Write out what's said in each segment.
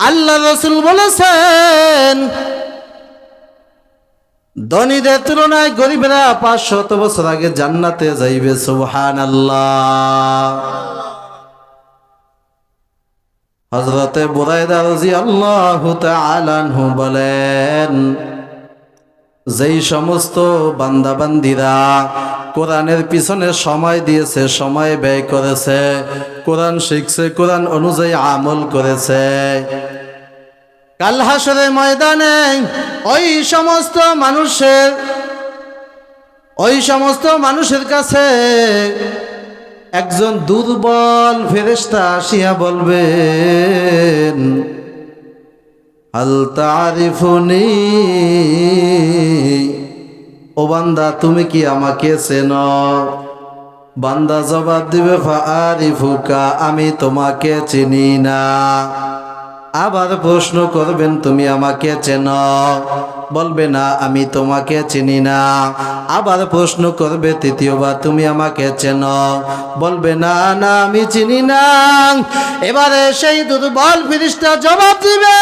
আল্লাহ রাসূল বলেছেন ধনীদের তুলনায় গরিবেরা 500 বছর আগে জান্নাতে যাইবে। সুবহানাল্লাহ। হযরতে বুরায়দা রাদিয়াল্লাহু তাআলা আনহু বলেন, যেই সমস্ত বান্দাবান্দিরা কোরআনের পিছনে সময় দিয়েছে, সময় ব্যয় করেছে, কোরআন শিখছে, কোরআন অনুযায়ী আমল করেছে, কাল হাশরের ময়দানে ওই সমস্ত মানুষের কাছে একজন দুর্বল ফেরেশতা আসিয়া বলবেন, হাল তারিফুনি, ও বান্দা তুমি কি আমাকে চেনো? বান্দা জবাব দিবে, ফাআরিফুকা, আমি তোমাকে চিনি না। আবার প্রশ্ন করবেন, তুমি আমাকে চেনো? বলবে না, আমি তোমাকে চিনি না। আবার প্রশ্ন করবে তৃতীয়বার, তুমি আমাকে চেনো? বলবে না, না আমি চিনি না। এবারে সেই দুর্বল ফেরেশতা জবাব দিবে,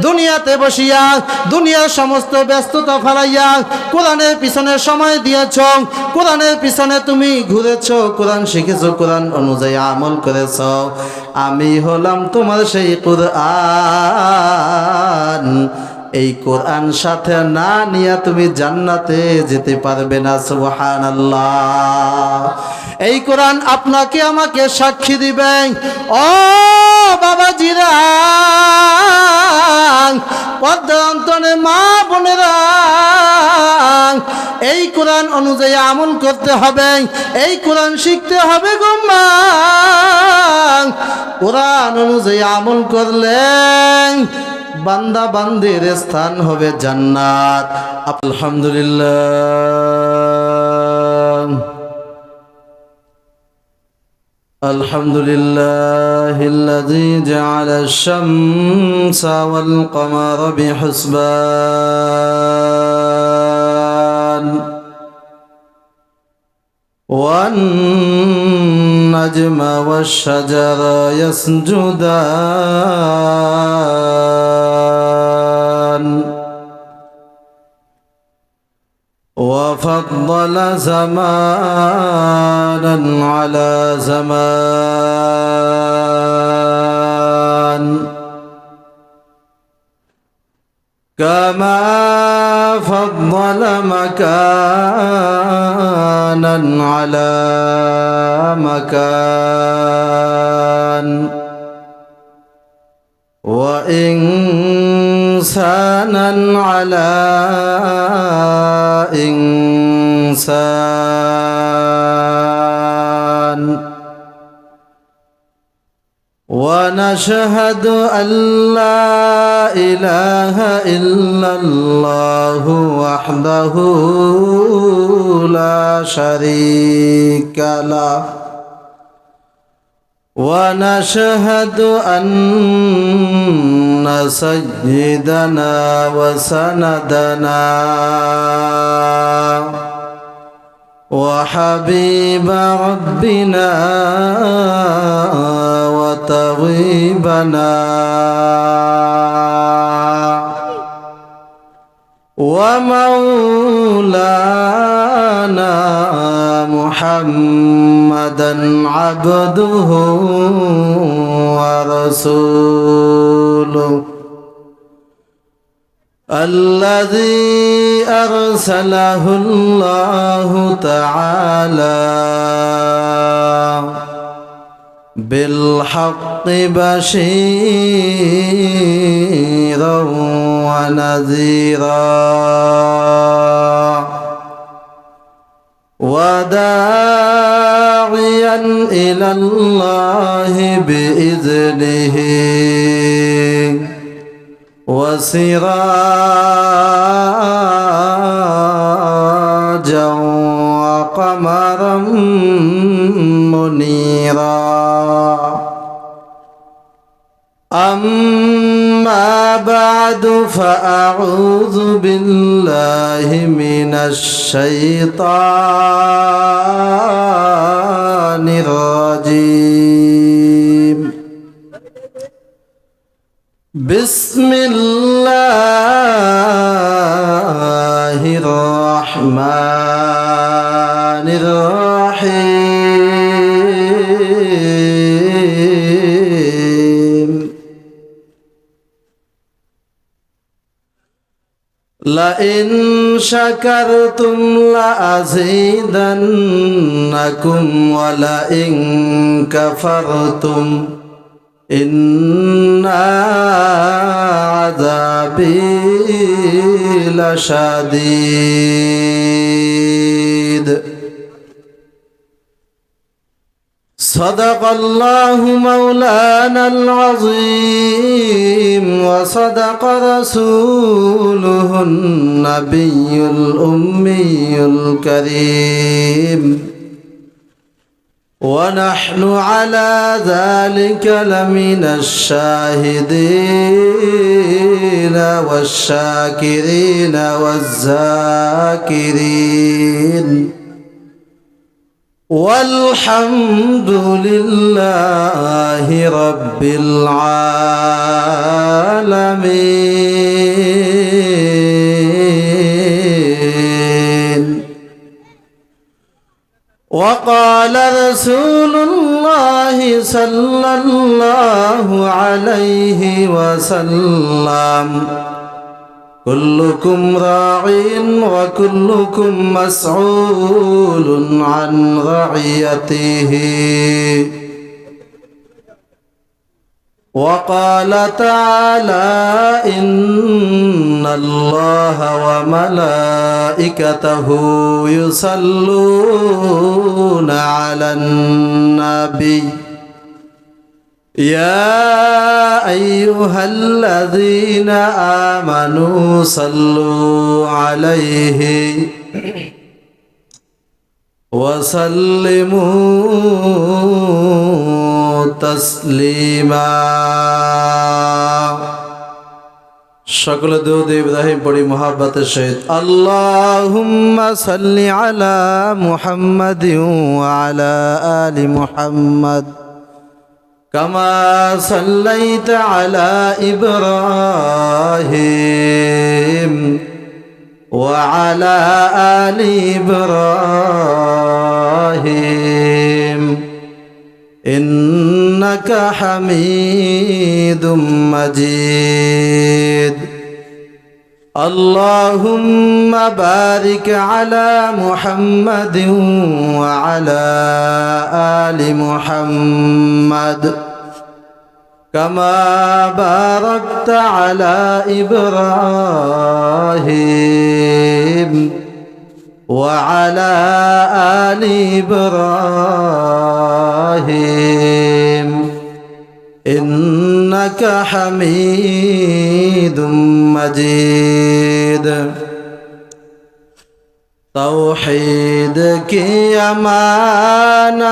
দুনিয়াতে বসিয়া দুনিয়ার সমস্ত ব্যস্ততা ফেলাইয়া কোরআনের পিছনে সময় দিয়েছ, কোরআনের পিছনে তুমি ঘুরেছ, কোরআন শিখেছ, কোরআন অনুযায়ী আমল করেছ, আমি হলাম তোমার সেই কোরআন। এই কোরআন সাথে না নিয়ে তুমি জান্নাতে যেতে পারবে না। সুবহানাল্লাহ। এই কোরআন আপনাকে আমাকে সাক্ষী দিবে। ও বাবাজিরা, পর্দার অন্তরে মা বোনেরা, এই কোরআন অনুযায়ী আমল করতে হবে, এই কোরআন শিখতে হবে গো মা। কোরআন অনুযায়ী আমল করলে বান্দা বান্দির স্থান হবে জান্নাত। আলহামদুলিল্লাহ, আলহামদুলিল্লাহিল্লাযী জাআলা আশ-শামসা ওয়াল কমারা বিহুসবান والنجم والشجر يسجدان وفضل زمانا على زمان كما فضل مكانا على مكان وإنسانا على إنسان ونشهد أن لا إله إلا الله وحده لا شريك له ونشهد أن سيدنا وسندنا وحبيب ربنا وطبيبنا ومولانا محمدا عبده ورسوله الذي أرسله الله تعالى بالحق بشيرا ونذيرا وداعيا إلى الله بإذنه وسراجا وقمرا منيرا أما بعد فأعوذ بالله من الشيطان الرجيم بسم الله الرحمن الرحيم لئن شكرتم لأزيدنكم ولئن كفرتم إن عذابي لشديد صدق الله مولانا العظيم وصدق رسوله النبي الأمي الكريم ونحن على ذلك لمن الشاهدين والشاكرين والذاكرين والحمد لله رب العالمين. وقال رسول الله صلى الله عليه وسلم كلكم راع وكلكم مسؤول عن رعيته. وقال تعالى إن الله وملائكته يصلون على النبي يا أيها الذين آمنوا صلوا عليه وسلموا تسليما. সকলে দুরূদ ইব্রাহিম পড়ি মুহাব্বতের সহিত। আল্লাহুম্মা সাল্লি আলা মুহাম্মাদিন ওয়া আলা আলি মুহাম্মাদ কামা সাল্লাইতা আলা ইব্রাহিম ওয়া আলা আলি ইব্রাহিম ইন্নাকা হামিদুম মাজিদ. اللهم بارك على محمد وعلى آل محمد كما باركت على إبراهيم وعلى آل إبراهيم إنك حميد مجيد. توحید کی امانت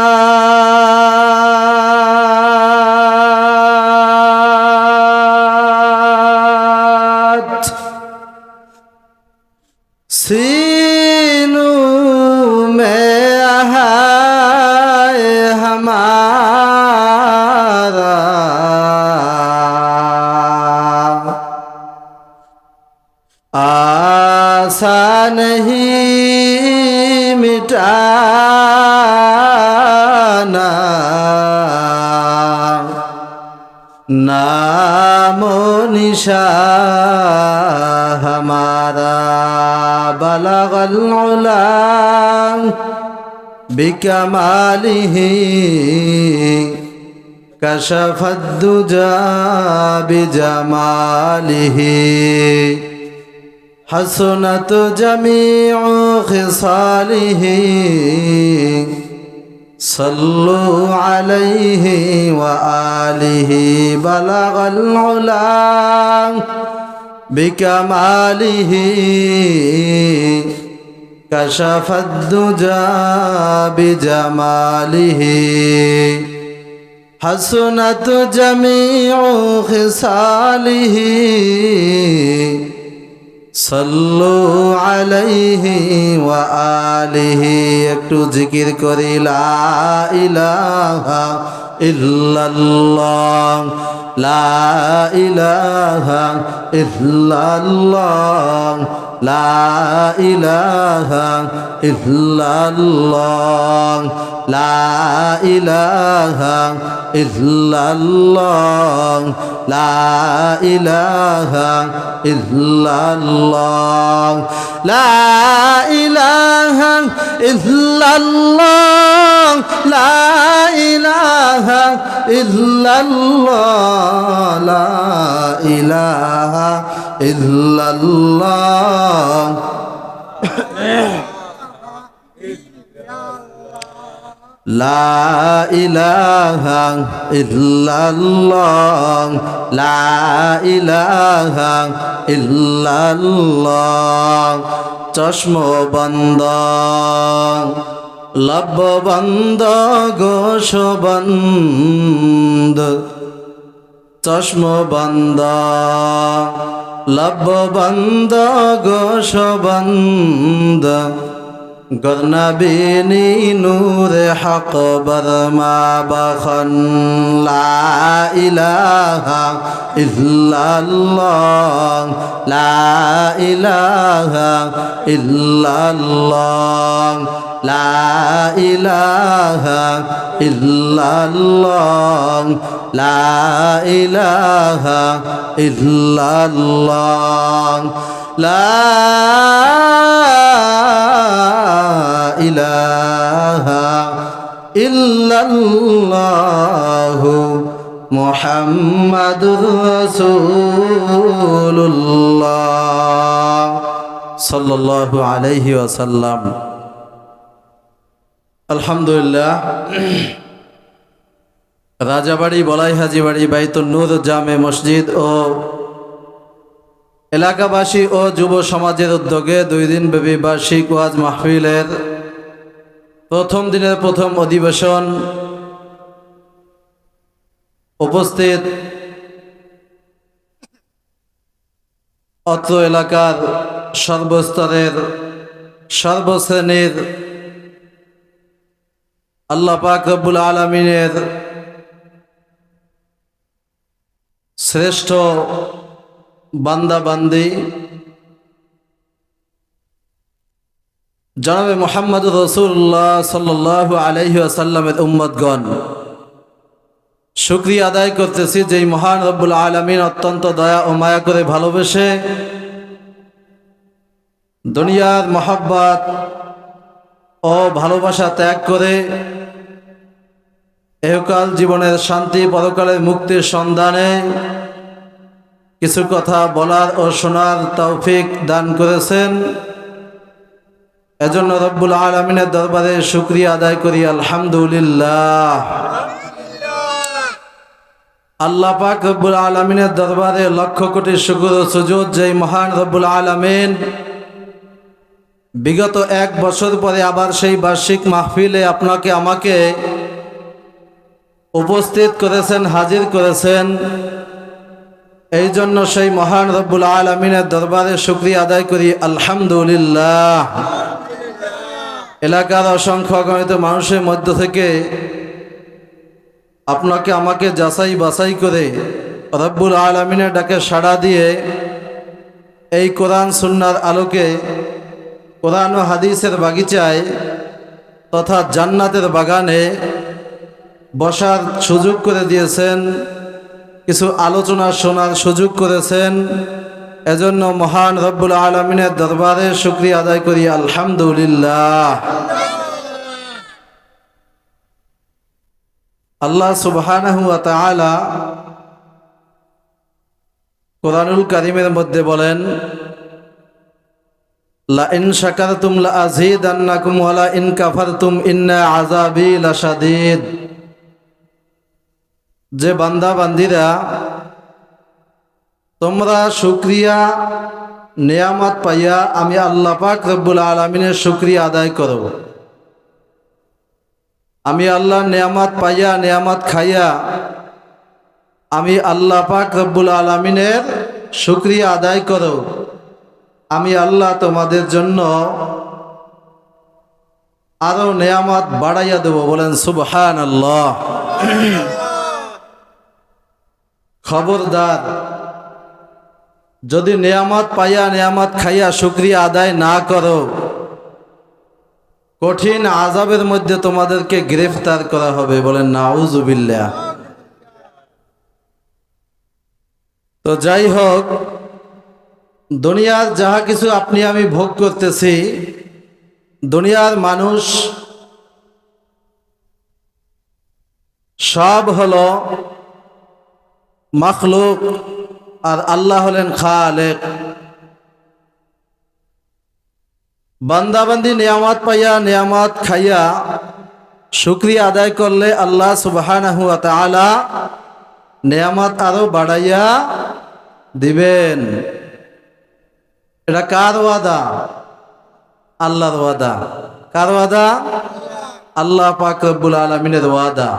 سینوں میں ہے ہمارا آسان نہیں مٹانا نام و نشان ہمارا بلغ العلا بکمالہ کشف الدجى بجمالہ حسنت جميع خصاله صلوا عليه وآله بلغ العلا بكماله كشف الدجى بجماله حسنت جميع خصاله সাল্লু আলাইহি ওয়া আলিহি একটু জিকির করি লা ইলাহা ইল্লাল্লাহ লা ইলাহা ইল্লাল্লাহ লা ইলাহা ইল্লাল্লাহ লা ইলাহা ইল্লাল্লাহ লা ইলাহা ইল্লাল্লাহ লা ইলাহা ইল্লাল্লাহ লা ইলাহা ইল্লাল্লাহ লা ইলাহা ইল্লাল্লাহ লা ইলাহা ইল্লাল্লাহ লা ইলাহা ইল্লাল্লাহ চশম বন্ধ লব বন্ধ গোশ বন্ধ চশম বন্ধ লব বন্ধ গোশ বন্ধ গরনবিনী নূর হক বরমা বখন লা ইলাহা ইল্লাল্লাহ লা ইলাহা ইল্লাল্লাহ লা ইলাহা ইল্লাল্লাহ লা ইলাহা ইল্লাল্লাহ লা ইলাহা ইল্লাল্লাহ মুহাম্মাদুর রাসূলুল্লাহ সাল্লাল্লাহু আলাইহি ওয়াসাল্লাম। আলহামদুলিল্লাহ, রাজাবাড়ি বলাই হাজিবাড়ি বাইতুন নূর জামে মসজিদ ও এলাকাবাসী ও যুব সমাজের উদ্যোগে 2 দিন ব্যাপী বার্ষিক ওয়াজ মাহফিলের প্রথম দিনের প্রথম অধিবেশন উপস্থিত অত্র এলাকার সর্বস্তরের সর্বশ্রেণীর আল্লাহ পাক রব্বুল আলামিনের শ্রেষ্ঠ বান্দা বান্দি জনাবে মুহাম্মদুর রাসূলুল্লাহ সাল্লাল্লাহু আলাইহি ওয়াসাল্লামের উম্মতগণ, শুকরিয়া আদায় করতেছি যেই মহান রব্বুল আলামিন অত্যন্ত দয়া ও মায়া করে ভালোবেসে দুনিয়ার মহব্বত ও ভালোবাসা ত্যাগ করে এহকাল জীবনের শান্তি পরকালের মুক্তির সন্ধানে কিছু কথা বলার ও শোনার তৌফিক দান করেছেন। এজন্য রব্বুল আলামিনের দরবারে শুকরিয়া আদায় করি আলহামদুলিল্লাহ। আল্লাহ পাক রব্বুল আলামিনের দরবারে লক্ষ কোটি শুকর ও সুজুদ যেই মহান রব্বুল আলামিন বিগত 1 বছর পরে আবার সেই বার্ষিক মাহফিলে আপনাকে আমাকে উপস্থিত করেছেন, হাজির করেছেন। এই জন্য সেই মহান রব্বুল আলামিনের দরবারে শুকরিয়া আদায় করি আলহামদুলিল্লাহ। এলাকার অসংখ্য অগণিত মানুষের মধ্য থেকে আপনাকে আমাকে যাচাই বাছাই করে রব্বুল আলামিনের ডাকে সাড়া দিয়ে এই কোরআন সুন্নাহর আলোকে কোরআন ও হাদিসের বাগিচায় তথা জান্নাতের বাগানে বসার সুযোগ করে দিয়েছেন, কিছু আলোচনা শোনার সুযোগ করেছেন। এজন্য মহান রব্বুল আলামিনের দরবারে শুকরিয়া আদায় করি আলহামদুলিল্লাহ। আল্লাহ সুবহানাহু ওয়া তাআলা কোরআনুল কারীমের মধ্যে বলেন, লা ইন শাকারতুম লা আযীদান্নাকুম ওয়া লা ইন কাফারতুম ইন্না আযাবি লাশাদীদ। যে বান্দা বান্দিরা তোমরা শুকরিয়া নিয়ামত পাইয়া আমি আল্লাহ পাক রব্বুল আলামিনের শুকরিয়া আদায় করব। আমি আল্লাহর নিয়ামত পাইয়া নিয়ামত খাইয়া আমি আল্লাহ পাক রব্বুল আলামিনের শুকরিয়া আদায় করব। আমি আল্লাহ তোমাদের জন্য আরো নেয়ামত বাড়াইয়া দেব। বলেন সুবহানাল্লাহ। খবরদার, যদি নেয়ামত পাইয়া নেয়ামত খাইয়া শুকরিয়া আদায় না করো, কঠিন আযাবের মধ্যে তোমাদেরকে গ্রেফতার করা হবে। বলেন নাউযুবিল্লাহ। তো যাই হোক, দুনিয়ার যাহা কিছু আপনি আমি ভোগ করতেছি, দুনিয়ার মানুষ সব হলো মাখলুক আর আল্লাহ হলেন খালেক। বান্দাবান্দি নিয়ামত পাইয়া নিয়ামত খাইয়া শুকরিয়া আদায় করলে আল্লাহ সুবহানাহু ওয়া তাআলা নিয়ামত আরো বাড়াইয়া দিবেন। এটা কার ওয়াদা? আল্লাহর ওয়াদা। কার ওয়াদা? আল্লাহ পাক রব্বুল আলামিনের ওয়াদা।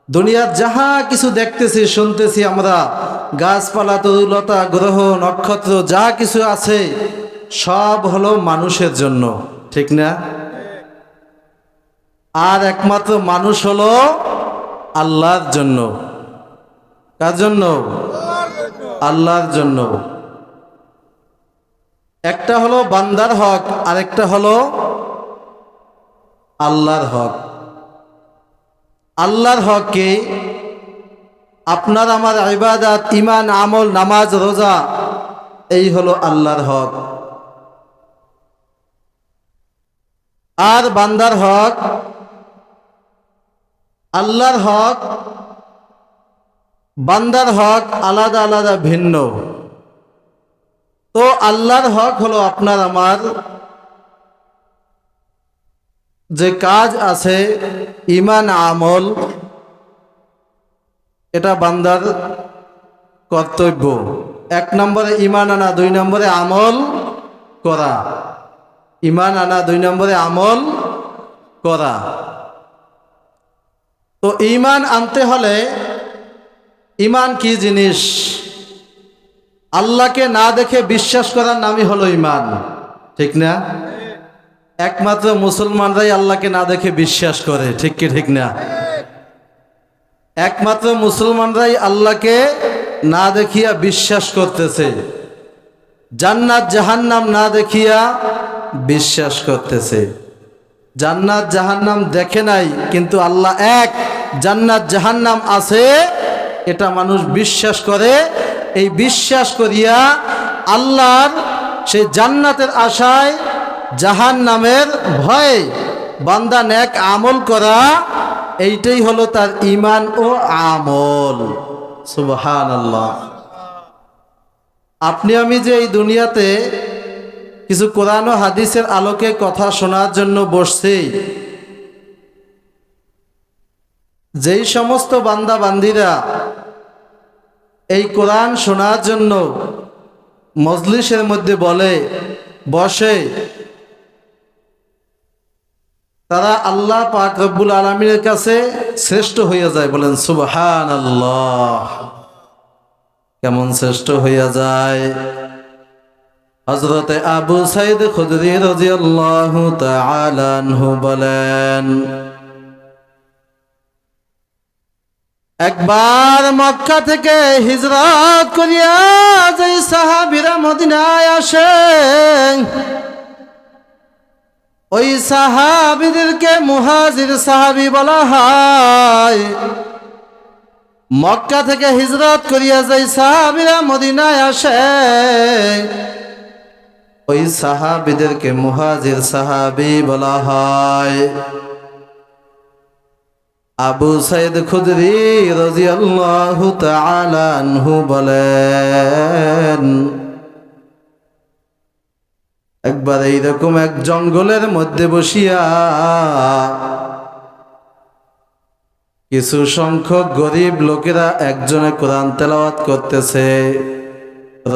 দুনিয়ার যাহা কিছু দেখতেছি শুনতেছি আমরা, গাছপালা তরুলতা গ্রহ নক্ষত্র যা কিছু আছে সব হলো মানুষের জন্য, ঠিক না? আর একমাত্র মানুষ হলো আল্লাহর জন্য। কার জন্য? আল্লাহর জন্য। একটা হলো বান্দার হক, আরেকটা হলো আল্লাহর হক। আল্লাহর হক কি? আপনার আমার ইবাদত, ঈমান, আমল, নামাজ, রোজা, এই হলো আল্লাহর হক। আর বান্দার হক, আল্লাহর হক বান্দার হক আলাদা আলাদা, ভিন্ন। তো আল্লাহর হক হলো আপনার আমার যে কাজ আছে, ঈমান, আমল, এটা বান্দার কর্তব্য। 1 নম্বরে ঈমান আনা, 2 নম্বরে আমল করা। ঈমান আনা, 2 নম্বরে আমল করা। তো ঈমান আনতে হলে, ঈমান কি জিনিস? আল্লাহকে না দেখে বিশ্বাস করার নামই হলো ঈমান, ঠিক না? একমাত্র মুসলমানরাই আল্লাহকে না দেখে বিশ্বাস করে, ঠিক কি ঠিক না? একমাত্র মুসলমানরাই আল্লাহকে না দেখিয়া বিশ্বাস করতেছে, জান্নাত জাহান্নাম না দেখিয়া বিশ্বাস করতেছে। জান্নাত জাহান্নাম দেখে নাই, কিন্তু আল্লাহ এক, জান্নাত জাহান্নাম আছে, এটা মানুষ বিশ্বাস করে। এই বিশ্বাস করিয়া আল্লাহর সেই জান্নাতের আশায়, জাহান্নামের ভয়ে বান্দা নেক আমল করা, এইটাই হলো তার ঈমান ও আমল। সুবহানাল্লাহ। আপনি আমি যে এই দুনিয়াতে কিছু কোরআন ও হাদিসের আলোকে কথা শোনার জন্য বসছি, যেই সমস্ত বান্দা বান্দিরা এই কোরআন শোনার জন্য মজলিসের মধ্যে বসে, তারা আল্লাহ পাক রব্বুল আলামিনের কাছে শ্রেষ্ঠ হইয়া যায়। বলেন সুবহানাল্লাহ। কেমন শ্রেষ্ঠ হইয়া যায়? হযরতে আবু সাঈদ খুদরি রাদিয়াল্লাহু তাআলা আনহু বলেন, একবার মক্কা থেকে হিজরত করিয়া যে সাহাবীরা মদিনায় আসে, ওই সাহাবীদেরকে মুহাজির সাহাবী বলা হয়। মক্কা থেকে হিজরত করিয়া যে সাহাবীরা মদিনায় আসে, ওই সাহাবীদেরকে মুহাজির সাহাবী বলা হয়। আবু সাঈদ খুদরি রাদিয়াল্লাহু তাআলা আনহু বলেন, একবার এইরকম এক জঙ্গলের মধ্যে বসিয়া কিছু সংখ্যক গরিব লোকেরা একজনে কোরআন তেলাওয়াত করতেছে,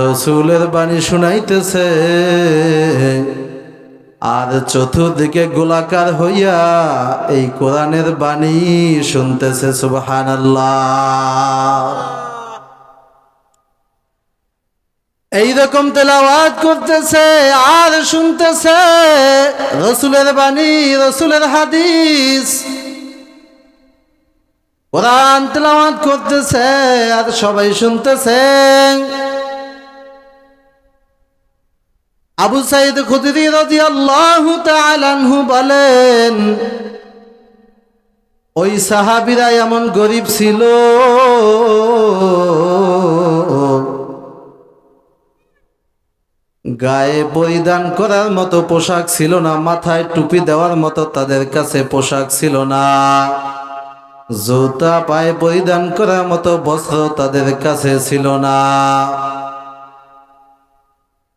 রাসূলের বাণী শুনাইতেছে, আর চতুর্দিকে গোলাকার হইয়া এই কোরআনের বাণী শুনতেছে। সুবহানাল্লাহ। এইরকম তেলাওয়াত করতেছে আর শুনতেছে রসুলের বাণী, রসুলের হাদিস। কোরআন তেলাওয়াত করতেছে আর সবাই শুনতেছে। আবু সাঈদ খুদরি রাদিয়াল্লাহু তাআলা আনহু বলেন, ওই সাহাবীরা এমন গরিব ছিল, গায়ে পরিধান করার মতো পোশাক ছিল না, মাথায় টুপি দেওয়ার মতো তাদের কাছে পোশাক ছিল না, জুতা পায়ে পরিধান করার মতো বস্ত্র তাদের কাছে ছিল না।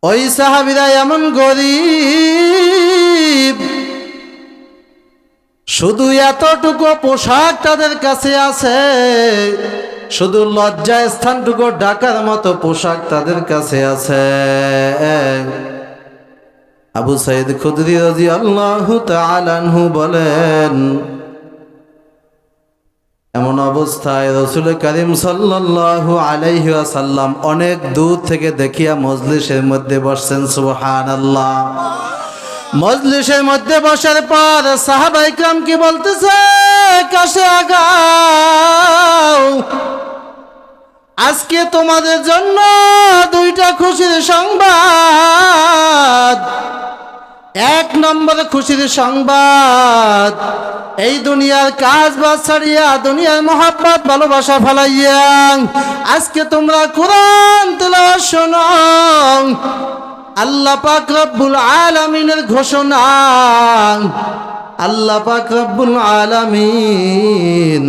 ওই সাহাবীরা এমন গরিব, শুধু এতটুকু পোশাক তাদের কাছে আছে, শুধু লজ্জা স্থানটুকু ঢাকার মতো পোশাক তাদের কাছে আছে। আবু সাঈদ খুদরি রাদিয়াল্লাহু তাআলা আনহু বলেন, এমন অবস্থায় রাসূল করিম সাল্লাল্লাহু আলাইহি ওয়াসাল্লাম অনেক দূর থেকে দেখিয়া মজলিসের মধ্যে বসছেন। সুবহানাল্লাহ। মজলিসের মধ্যে বসার পর সাহাবায়ে কিরাম কি বলতেছে, কাছে আগাও, আজকে তোমাদের জন্য দুইটা খুশির সংবাদ। এক নম্বরে খুশির সংবাদ, এই দুনিয়ার কাজ বাজ ছাড়িয়া দুনিয়ার মহাব্বত ভালোবাসা ফেলাইয়া আজকে তোমরা কোরআন তেলাওয়াত শোনো। আল্লাহ পাক রব্বুল আলামিনের ঘোষণা, আল্লাহ পাক রব্বুল আলামিন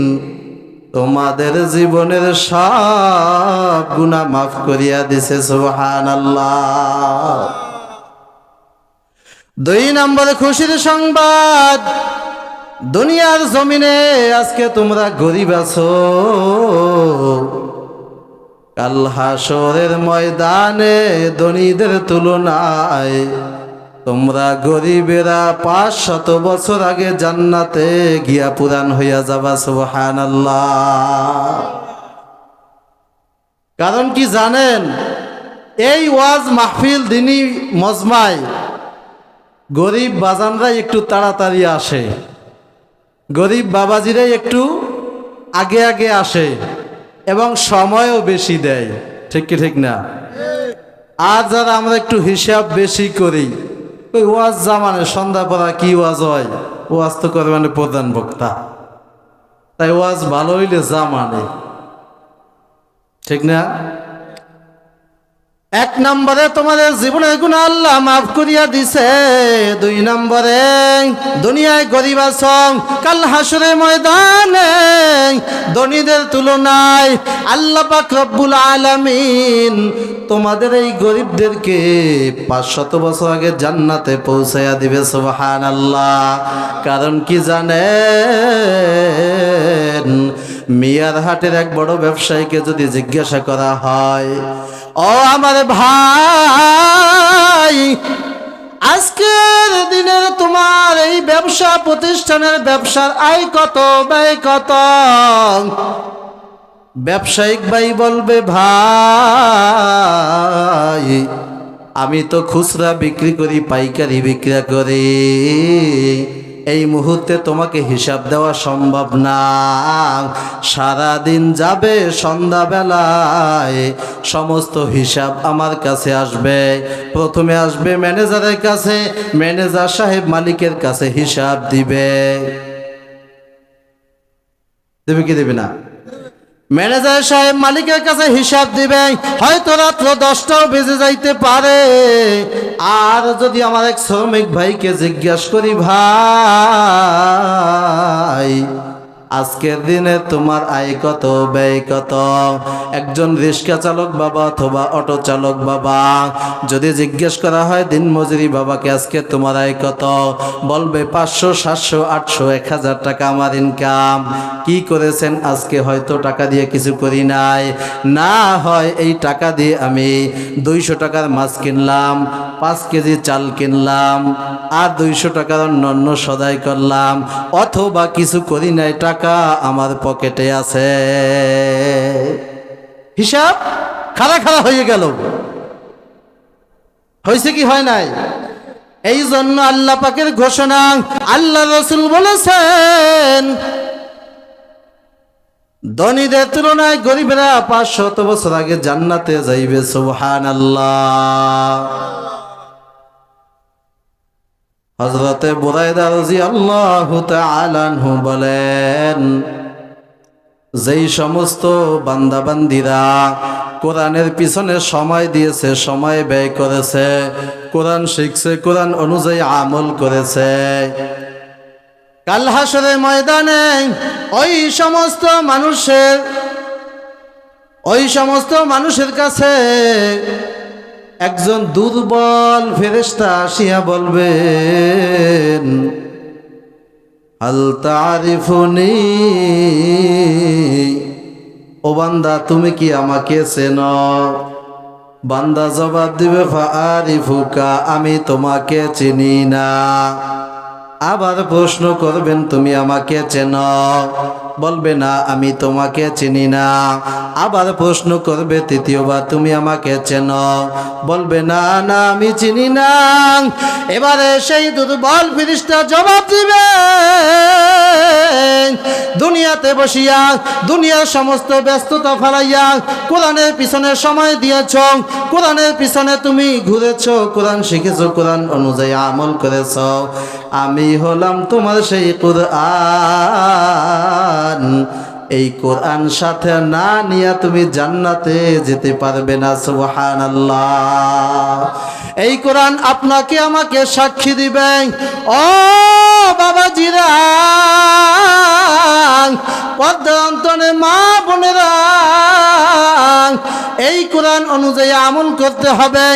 তোমাদের জীবনের সব গুনাহ মাফ করিয়া দিছে। সুবহানাল্লাহ। দুই নম্বরে খুশির সংবাদ, দুনিয়ার জমিনে আজকে তোমরা গরিব আছো, কাল হাসরের ময়দানে ধনীদের তুলনায় তোমরা গরিবেরা 500 বছর আগে জান্নাতে গিয়া পুরান হইয়া যাবা। সুবহানাল্লাহ। কারণ কি জানেন, এই ওয়াজ মাহফিল দিনী মজমায় গরিব বাজানরা একটু তাড়াতাড়ি আসে, গরিব বাবাজিরা একটু আগে আগে আসে এবং সময়ও বেশি দেয়। ঠিক কি ঠিক না? আর যারা আমরা একটু হিসাব বেশি করি, ওই ওয়াজ জামানে সন্ধ্যা পড়া কি ওয়াজ হয়, ওয়াজ তো করে মানে প্রধান বক্তা, তাই ওয়াজ ভালো হইলে জামানে। ঠিক না? এক নম্বরে তোমাদের জীবনের গুনাহ আল্লাহ মাফ করিয়া দিছে। দুই নম্বরে দুনিয়ায় গরিব আছো, কাল হাসরের ময়দানে ধনীদের তুলনায় আল্লাহ পাক রব্বুল আলামিন তোমাদের এই গরিবদেরকে 500 বছর আগে জান্নাতে পৌঁছাইয়া দিবে। সুবহানাল্লাহ। কারণ কি জানেন, মিয়ার হাটের এক বড় ব্যবসায়ীকে যদি জিজ্ঞাসা করা হয়, ও আমার ভাই, আজকের দিনের তোমার এই ব্যবসা প্রতিষ্ঠানের ব্যবসার আয় কত, ব্যয় কত? ব্যবসায়িক ভাই বলবে, ভাই আমি তো খুচরা বিক্রি করি, পাইকারি বিক্রি করি, এই মুহূর্তে তোমাকে হিসাব দেওয়া সম্ভব না। সারা দিন যাবে, সন্ধ্যাবেলায় সমস্ত হিসাব আমার কাছে আসবে। প্রথমে আসবে ম্যানেজারের কাছে, ম্যানেজার সাহেব মালিকের কাছে হিসাব দিবে। দেবে কি দেবে না? ম্যানেজার সাহেব মালিকের কাছে হিসাব দিবে, হয়তো রাত্র 10টাও বেজে যাইতে পারে। আর যদি আমার এক শ্রমিক ভাইকে জিজ্ঞাসা করি, ভাই আজকের দিনে তোমার আয় কত, ব্যয় কত? একজন রিক্সা চালক বাবা অথবা অটো চালক বাবা যদি জিজ্ঞেস করা হয় দিন মজুরি বাবাকে আজকে তোমার আয় কত, বলবে 500, 700, 800, 1000 টাকা আমার ইনকাম। কি করেছেন আজকে? হয়তো টাকা দিয়ে কিছু করি নাই, না হয় এই টাকা দিয়ে আমি 200 টাকার মাছ কিনলাম, 5 কেজি চাল কিনলাম, আর 200 টাকার অন্য সদাই করলাম, অথবা কিছু করি নাই, টাকা আমার পকেটে আছে। হিসাব খাড়া খাড়া হয়ে গেল। হয়েছে কি হয় নাই? এই জন্য আল্লাহ পাকের ঘোষণা, আল্লাহ রাসূল বলেছেন ধনীদের তুলনায় গরিবেরা 500 বছর আগে জান্নাতে যাইবে। সুবহানাল্লাহ। হযরতে বুরায়দা রাদিয়াল্লাহু তাআলা আনহু বলেন, যেই সমস্ত বান্দাবান্দিরা কোরআনের পিছনে সময় দিয়েছে, সময় ব্যয় করেছে, কোরআন শিখছে, কোরআন অনুযায়ী আমল করেছে, কাল হাসরের ময়দানে ওই সমস্ত মানুষের কাছে একজন দুর্বল ফেরেশতা আসিয়া বলবেন, হাল তারিফুনি, ও বান্দা তুমি কি আমাকে চেনো? বান্দা জবাব দিবে, ফাআরিফুকা, আমি তোমাকে চিনি না। আবার প্রশ্ন করবেন, তুমি আমাকে চেনো? বলবে না, আমি তোমাকে চিনি না। আবার প্রশ্ন করবে তৃতীয়বার, তুমি আমাকে চেনো? বলবে না, না আমি চিনি না। এবারে সেই দুর্বল ফেরেশতা জবাব দিবে, দুনিয়াতে বসিয়া দুনিয়ার সমস্ত ব্যস্ততা ফেলাইয়া কোরআনের পিছনে সময় দিয়েছ, কোরআনের পিছনে তুমি ঘুরেছ, কোরআন শিখেছ, কোরআন অনুযায়ী আমল করেছ, আমি হলাম তোমার সেই কোরআন। এই কোরআন সাথে না নিয়ে তুমি জান্নাতে যেতে পারবে না। সুবহানাল্লাহ। এই কোরআন আপনাকে আমাকে সাক্ষী দিবে। ও বাবাজিরা, পর্দার অন্তরে মা বোনেরা, এই কোরআন অনুযায়ী আমল করতে হবে,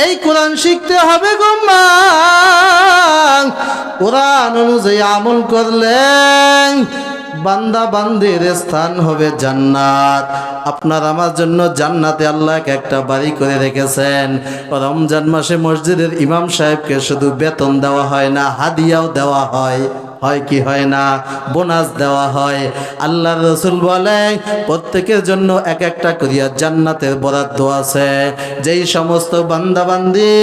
এই কোরআন শিখতে হবে গো মা। কোরআন অনুযায়ী আমল করলে বান্দা বান্দির স্থান হবে জান্নাত। আপনার আমার জন্য জান্নাতে আল্লাহ একটা বাড়ি করে রেখেছেন। রমজান মাসে মসজিদের ইমাম সাহেবকে শুধু বেতন দেওয়া হয় না, হাদিয়াও দেওয়া হয়। হয় কি হয় না? বোনাস দেওয়া হয়। আল্লাহর রাসূল বলে প্রত্যেকের জন্য এক একটা করিয়া জান্নাতের বরাদ্দ আছে। যেই সমস্ত বান্দা বান্দি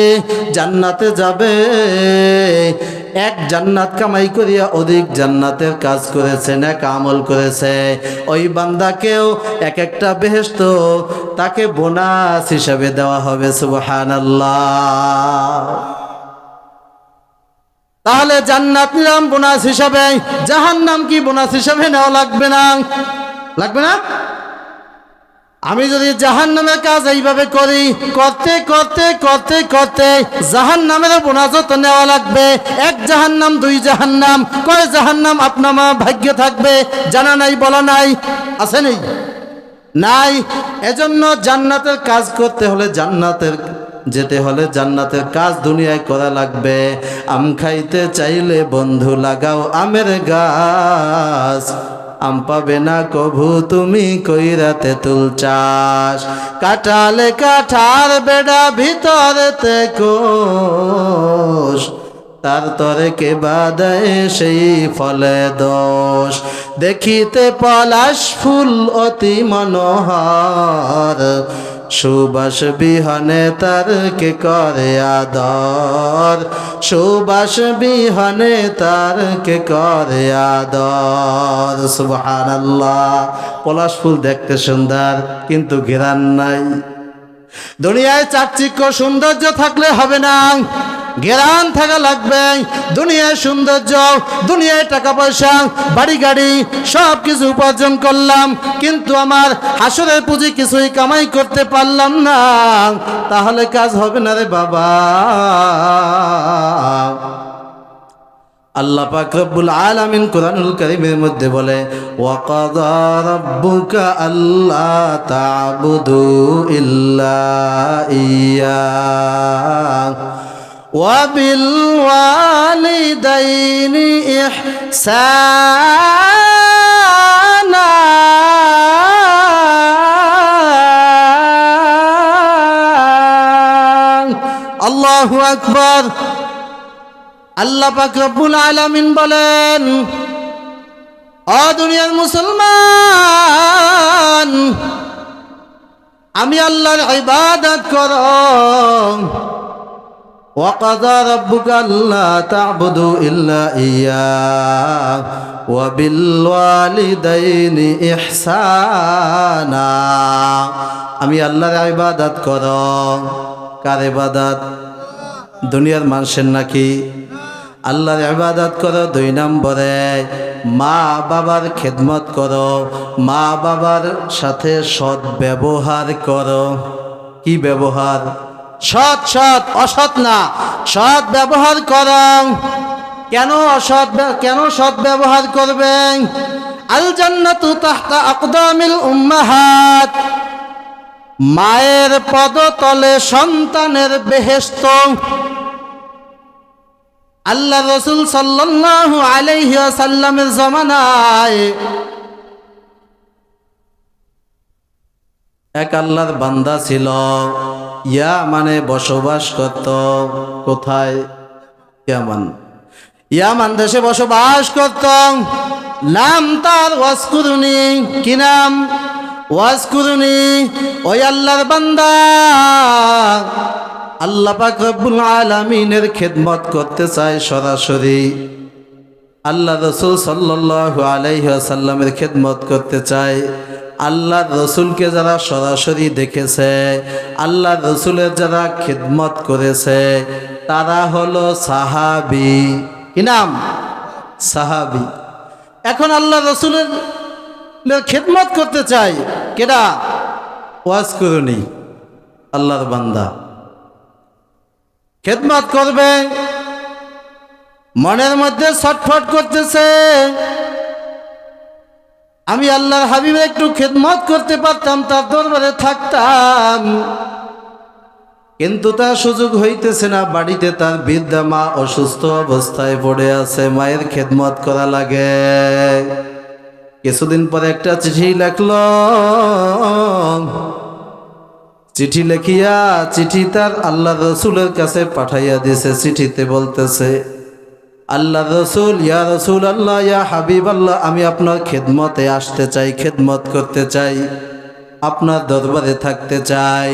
জান্নাতে যাবে, এক জান্নাত কামাই করিয়া অধিক জান্নাতের কাজ করেছে, নেক আমল করেছে, ওই বান্দাকেও এক একটা বেহেশত তাকে বোনাস হিসাবে দেওয়া হবে। সুবহানাল্লাহ। তাহলে জান্নাত নিলাম বোনাস হিসাবে, জাহান্নাম কি বোনাস হিসাবে নেওয়া লাগবে না? লাগবে না? আমি যদি জাহান্নামের কাজ এইভাবে করি, করতে করতে করতে করতে জাহান্নামের বোনাসও তো নেওয়া লাগবে। এক জাহান্নাম, দুই জাহান্নাম, কয় জাহান্নাম আপনার আমার ভাগ্য থাকবে? জানা নাই, বলা নাই, আছে নেই? নাই। এজন্য জান্নাতের কাজ করতে হলে, জান্নাতের যেতে হলে জান্নাতের কাজ দুনিয়ায় করা লাগবে। আম খাইতে চাইলে বন্ধু লাগাও আমের গাছ, আম পাবে না কভু তুমি কইরাতে তুল চাষ। কাটালে কাঠার বেড়া ভিতরেতে কোষ, তার তরে কে বাদায় সেই ফলে দোষ। দেখিতে পলাশ ফুল অতি মনোহর, সুবাস বিহনে তার কে করে আদর, সুবাস বিহনে তার কে করে আদর। সুবহানাল্লাহ। পলাশ ফুল দেখতে সুন্দর কিন্তু ঘেরান নাই। দুনিয়ায় চাকচিক্য সৌন্দর্য থাকলে হবে না, ঘেরান থাকা লাগবে। দুনিয়ার সৌন্দর্য, দুনিয়ায় টাকা পয়সা, বাড়ি গাড়ি সব কিছু উপার্জন করলাম, কিন্তু আমার হাসরের পুঁজি কিছুই কামাই করতে পারলাম না, তাহলে কাজ হবে না রে বাবা। আল্লাহ পাক রব্বুল আলামিন কোরআনুল কারীমের মধ্যে বলে, ওয়াকাদা রাব্বুকা আল্লা তা'বুদু ইল্লা ইয়্যাহ ওয়া বিল ওয়ালিদাইনি ইহসানা। আল্লাহু আকবার। আল্লাহ পাক রব্বুল আলামিন বলেন, ও দুনিয়ার মুসলমান, আমি আল্লাহর ইবাদত করো, وقضى ربك ألا تعبدوا إلا إياه وبالوالدين إحسانا আমি আল্লাহর ইবাদত করো। কার ইবাদত? দুনিয়ার মানুষের নাকি? আল্লাহর ইবাদত করো। 2 নম্বরে মা বাবার খেদমত করো, মা বাবার সাথে সৎ ব্যবহার করো। কি ব্যবহার? সৎ সৎ, অসৎ না, সৎ ব্যবহার করো। কেন সৎ ব্যবহার করবেন? আল জান্নাতু তাহতা আকদামিল উম্মাহাত, মায়ের পদতলে সন্তানের বেহেশত। আল্লাহ রাসূল সাল্লাল্লাহু আলাইহি ওয়াসাল্লামের জামানায় এক আল্লাহর বান্দা ছিল, ইয়ামানে বসবাস করত। কোথায়? ইয়ামান দেশে বসবাস করত। নাম তার ওয়াসকুরুনি। কি নাম? ওয়াসকুরুনি। ওই আল্লাহর বান্দা আল্লাহ পাক রব্বুল আলামিনের খেদমত করতে চায় সরাসরি। আল্লাহ রাসূল সাল্লাল্লাহু আলাইহি ওয়াসাল্লামের খেদমত করতে চায়। আল্লাহ রসুলকে যারা সরাসরি দেখেছে, আল্লাহ রসুলের যারা খেদমত করেছে, তারা হলো সাহাবী। কি নাম? সাহাবী। এখন আল্লাহ রসুলের খেদমত করতে চাই কেডা? ওয়াসকুরুনি, আল্লাহর বান্দা খেদমত করবে, মনের মধ্যে ছটফট করতেছে, আমি আল্লাহর হাবিবের একটু খেদমত করতে পারতাম, তার দরবারে থাকতাম, কিন্তু তার সুযোগ হইতেছে না। বাড়িতে তার বৃদ্ধা মা অসুস্থ অবস্থায় পড়ে আছে, মায়ের খেদমত করা লাগে। কিছুদিন পরে একটা চিঠি লেখলো। চিঠি লেখিয়া চিঠি তার আল্লাহ রসুলের কাছে পাঠাইয়া দিছে। চিঠিতে বলতেছে, আল্লাহ রসুল, ইয়া রসুল আল্লাহ, ইয়া হাবিব আল্লাহ, আমি আপনার খেদমতে আসতে চাই, খেদমত করতে চাই, আপনার দরবারে থাকতে চাই।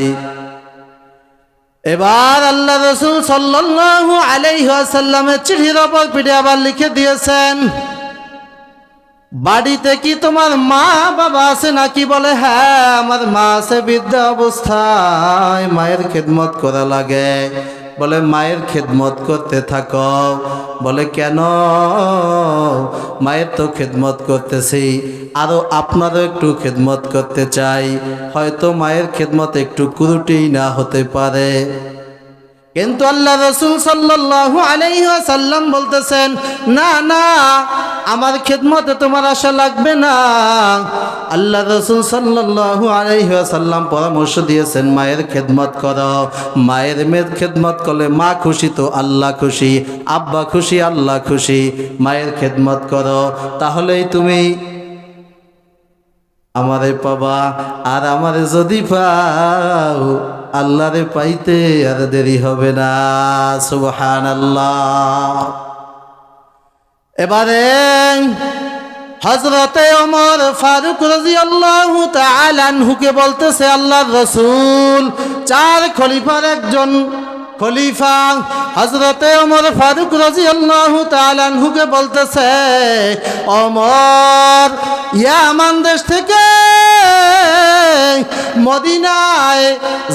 এবার আল্লাহ রসুল সাল্লাল্লাহু আলাইহি ওয়াসাল্লামের চিঠির ওপর পিঠে আবার লিখে দিয়েছেন, বাড়িতে কি তোমার মা বাবা আছে নাকি? বলে হ্যাঁ, আমার মা আছে, বৃদ্ধা অবস্থায়, মায়ের খেদমত করা লাগে। বলে মায়ের খেদমত করতে থাকো। বলে কেন? মায়ের তো খেদমত করতেছি, আরো আপনারও একটু খেদমত করতে চাই। হয়তো মায়ের খেদমত একটু কুরুটি না হতে পারে, কিন্তু আল্লাহ রাসূল সাল্লাল্লাহু আলাইহি ওয়াসাল্লাম বলতেছেন, না না, আমার খেদমতে তোমার আশা লাগবে না। আল্লাহ রাসূল সাল্লাল্লাহু আলাইহি ওয়াসাল্লাম পরামর্শ দিয়েছেন, মায়ের খেদমত করো। মায়ের খেদমত করলে মা খুশি তো আল্লাহ খুশি, আব্বা খুশি আল্লাহ খুশি। মায়ের খেদমত করো, তাহলেই তুমি আমারে পাবা। আর আমারে যদি পাও, আল্লাহরে পাইতে আর দেরি হবে না। সুবহানাল্লাহ। এবারে হযরতে ওমর ফারুক রাদিয়াল্লাহু তাআলা আনহুকে বলতেছে, আল্লাহর রাসূল 4 খলিফার একজন খলিফা হযরতে ওমর ফারুক রাদিয়াল্লাহু তাআলা আনহুকে বলতেছে, ওমর, ইয়ামান দেশ থেকে মদিনায়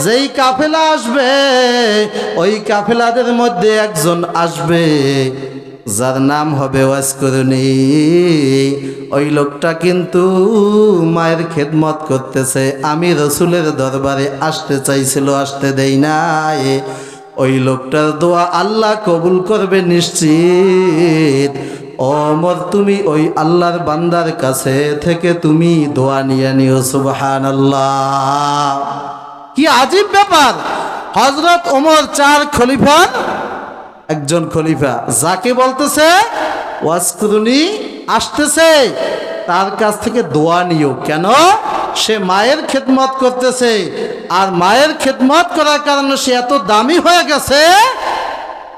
যেই কাফেলা আসবে, ওই কাফেলাদের মধ্যে একজন আসবে যার নাম হবে ওয়াসকুরুনি। ওই লোকটা কিন্তু মায়ের খেদমত করতেছে, আমি রসুলের দরবারে আসতে চাইছিল, আসতে দেই নাই। ওই লোকটার দোয়া আল্লাহ কবুল করবে নিশ্চিত। ওমর, তুমি ওই আল্লাহর বান্দার কাছে থেকে তুমি দোয়া নিয়ে নিও। সুবহানাল্লাহ। কি আজীব ব্যাপার! হযরত ওমর 4 খলিফার একজন খলিফা, যাকে বলতেছে ওয়াসকুরুনি আসতেছে, তার কাছ থেকে দোয়া নিও। কেন? সে মায়ের খেদমত করতেছে, আর মায়ের খেদমত করার কারণে সে এত দামি হয়ে গেছে।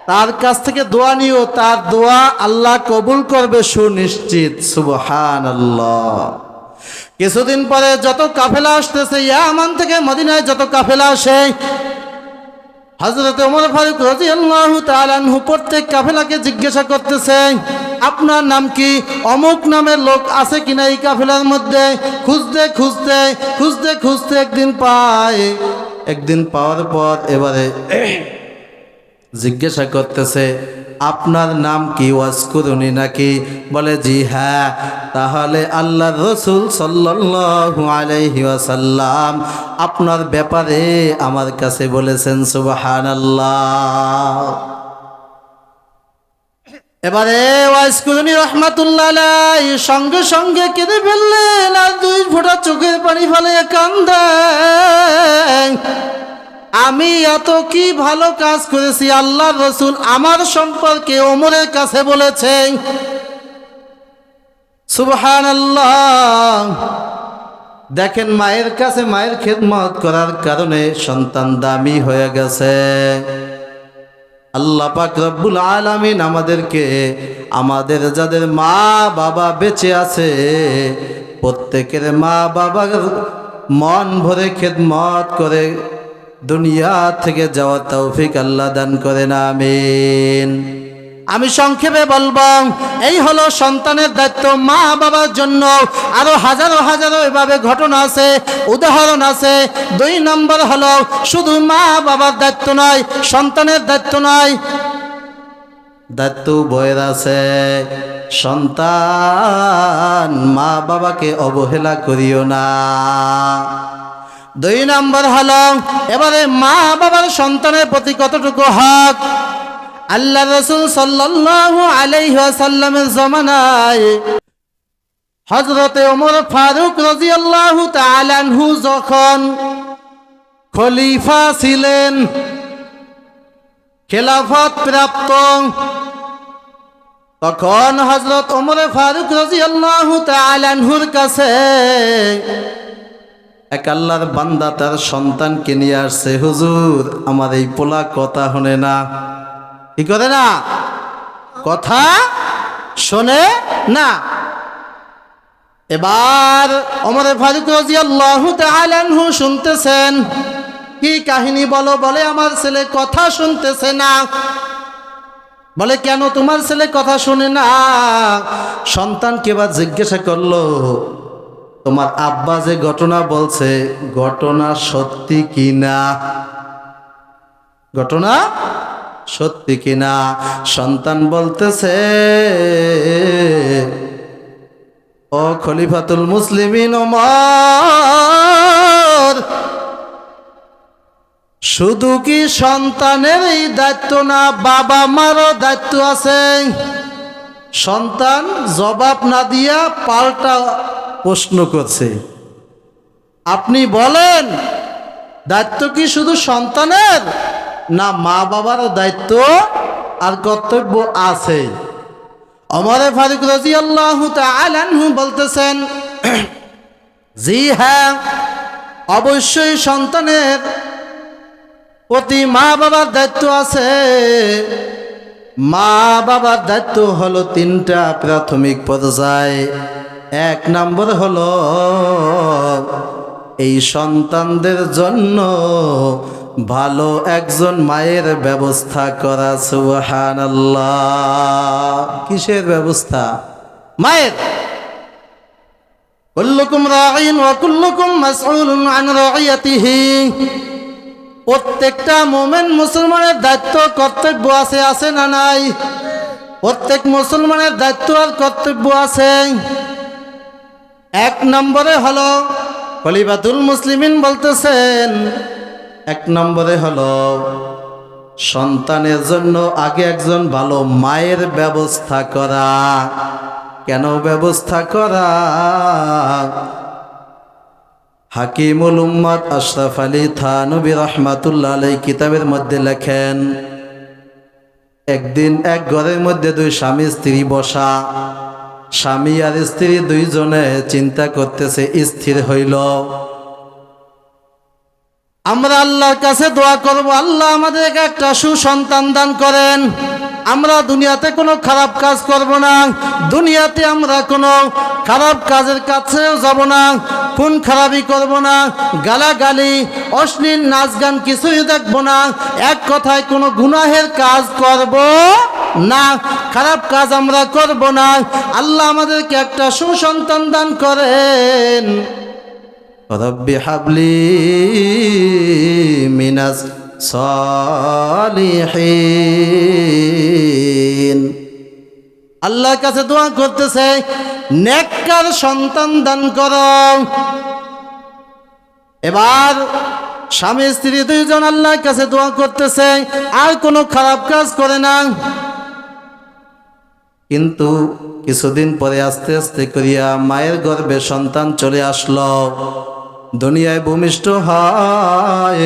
তার কাছ থেকে দোয়া নিও, তার দোয়া আল্লাহ কবুল করবে সুনিশ্চিত। সুবহানাল্লাহ। কিছুদিন পরে যত কাফেলা আসতেছে, ইয়ামান থেকে মদিনায় যত কাফেলা আসে, হযরত ওমর ফারুক রাদিয়াল্লাহু তাআলা আনহু প্রত্যেক কাফেলাকে জিজ্ঞাসা করতেছে, আপনার নাম কি? অমুক নামের লোক আছে কিনা এই কাফেলার মধ্যে? খুঁজতে খুঁজতে খুঁজতে খুঁজতে একদিন পায়। একদিন পাওয়ার পর এবারে জিজ্ঞাসা করতেছে, আপনার নাম কি? ওয়াজকুরুনি নাকি? বলে জি হ্যাঁ। তাহলে আল্লাহর রাসূল সাল্লাল্লাহু আলাইহি ওয়াসাল্লাম আপনার ব্যাপারে আমার কাছে বলেছেন সুবহানাল্লাহ। এবারে ওয়াজকুরুনি রাহমাতুল্লাহ আলাইহি সঙ্গে সঙ্গে কেঁদে ফেললেন আর দুই ফোঁটা চোখের পানি ফেলে কান্দেন। আমি এত কি ভালো কাজ করেছি আল্লাহর রাসূল আমার সম্পর্কে ওমরের কাছে বলেছেন। সুবহানাল্লাহ। দেখেন মায়ের কাছে মায়ের খেদমত করার কারণে সন্তান দামি হয়ে গেছে। আল্লাহ পাক রব্বুল আলামিন আমাদেরকে আমাদের যাদের মা বাবা বেঁচে আছে প্রত্যেকের মা বাবার মন ভরে খেদমত করে দুনিয়া থেকে যাওয়ার তৌফিক আল্লাহ দান করেন, আমিন। আমি সংক্ষেপে বলবো, এই হলো সন্তানের দায়িত্ব মা বাবার জন্য। আরো হাজারো হাজারো এভাবে ঘটনা আছে, উদাহরণ আছে। 2 নম্বর হলো শুধু মা বাবার দায়িত্ব নয়, সন্তানের দায়িত্ব নয়, দায়িত্ব বয়ের আছে। সন্তান মা বাবাকে অবহেলা করিও না। 2 নম্বর হলো এবারে মা বাবার সন্তানের প্রতি কতটুকু হক। আল্লাহ রাসূল সাল্লাল্লাহু আলাইহি ওয়াসাল্লামের জামানায় হযরতে ওমর ফারুক রাদিয়াল্লাহু তাআলা আনহু যখন খলিফা ছিলেন, খেলাফত প্রাপ্ত, তখন হযরত ওমর ফারুক রাদিয়াল্লাহু তাআলা আনহুর কাছে এক আল্লাহর বান্দা তার সন্তানকে নিয়ে আসছে, হুজুর আমার এই পোলা কথা শোনে না। কি করে না? কথা শোনে না। এবার ওমর ফারুক রাদিয়াল্লাহু তাআলা আনহু শুনতেছেন, কি কাহিনী বলো? বলে আমার ছেলে কথা শুনতেছে না। বলে কেন তোমার ছেলে কথা শুনে না? সন্তানকে এবার জিজ্ঞাসা করলো, তোমার আব্বা যে ঘটনা বলছে ঘটনা সত্যি কিনা? ঘটনা সত্যি কিনা? সন্তান বলতেছে, ও খলিফাতুল মুসলিমিন ওমর, শুধু কি সন্তানের এই দায়িত্ব না, বাবা মারও দায়িত্ব আছে। সন্তান জবাব না দিয়া পাল্টা প্রশ্ন করছে, আপনি বলেন দায়িত্ব কি শুধু সন্তানের, না মা বাবারও দায়িত্ব আর কর্তব্য আছে? ওমর ফারুক রাদিয়াল্লাহু তাআলা আনহু বলতেছেন, জি হ্যাঁ, অবশ্যই সন্তানের প্রতি মা বাবার দায়িত্ব আছে। মা বাবার দায়িত্ব হলো 3টা প্রাথমিক পর্যায়ে। 1 নম্বর হলো এই সন্তানদের জন্য ভালো একজন মায়ের ব্যবস্থা করা। সুবহানাল্লাহ। কিসের ব্যবস্থা? মায়ের। কুল্লুকুম রাঈন ওয়া কুল্লুকুম মাসউলুন আন রাইয়াতিহি। প্রত্যেকটা মুমিন মুসলমানের দায়িত্ব কর্তব্য আছে, আছে না নাই? প্রত্যেক মুসলমানের দায়িত্ব আর কর্তব্য আছে। 1 নম্বরে হলো খলিফাতুল মুসলিমিন বলতেছেন, 1 নম্বরে হলো সন্তানের জন্য আগে একজন ভালো মায়ের ব্যবস্থা করা। কেন ব্যবস্থা করা? হাকিমুল উম্মাত আশরাফ আলী থানবী রাহমাতুল্লাহ আলাইহি কিতাবের মধ্যে লেখেন, একদিন এক ঘরের মধ্যে 2 স্বামী স্ত্রী বসা। স্বামী আর স্ত্রী 2 জনে চিন্তা করতেছে, স্থির হইল আমরা আল্লাহর কাছে দোয়া করব, আল্লাহ আমাদেরকে একটা সুসন্তান দান করেন। আমরা দুনিয়াতে কোনো খারাপ কাজ করব না, দুনিয়াতে আমরা কোনো খারাপ কাজের কাছেও যাব না, খুন খারাপি করব না, গালাগালি অশ্লীল নাচ গান কিছুই দেখব না, এক কথায় কোনো গুনাহের কাজ করব না, খারাপ কাজ আমরা করব না। আল্লাহ আমাদেরকে একটা সুসন্তান দান করেন। রব্বি হাবলি মিনাস সালিহিন। আল্লাহর কাছে দোয়া করতেছে নেককার সন্তান দান করো। এবার স্বামী স্ত্রী দুইজন আল্লাহর কাছে দোয়া করতেছে, আর কোনো খারাপ কাজ করে না। কিন্তু কিছুদিন পরে আস্তে আস্তে করিয়া মায়ের গর্ভে সন্তান চলে আসলো, দুনিয়ায় ভূমিষ্ঠ হয়।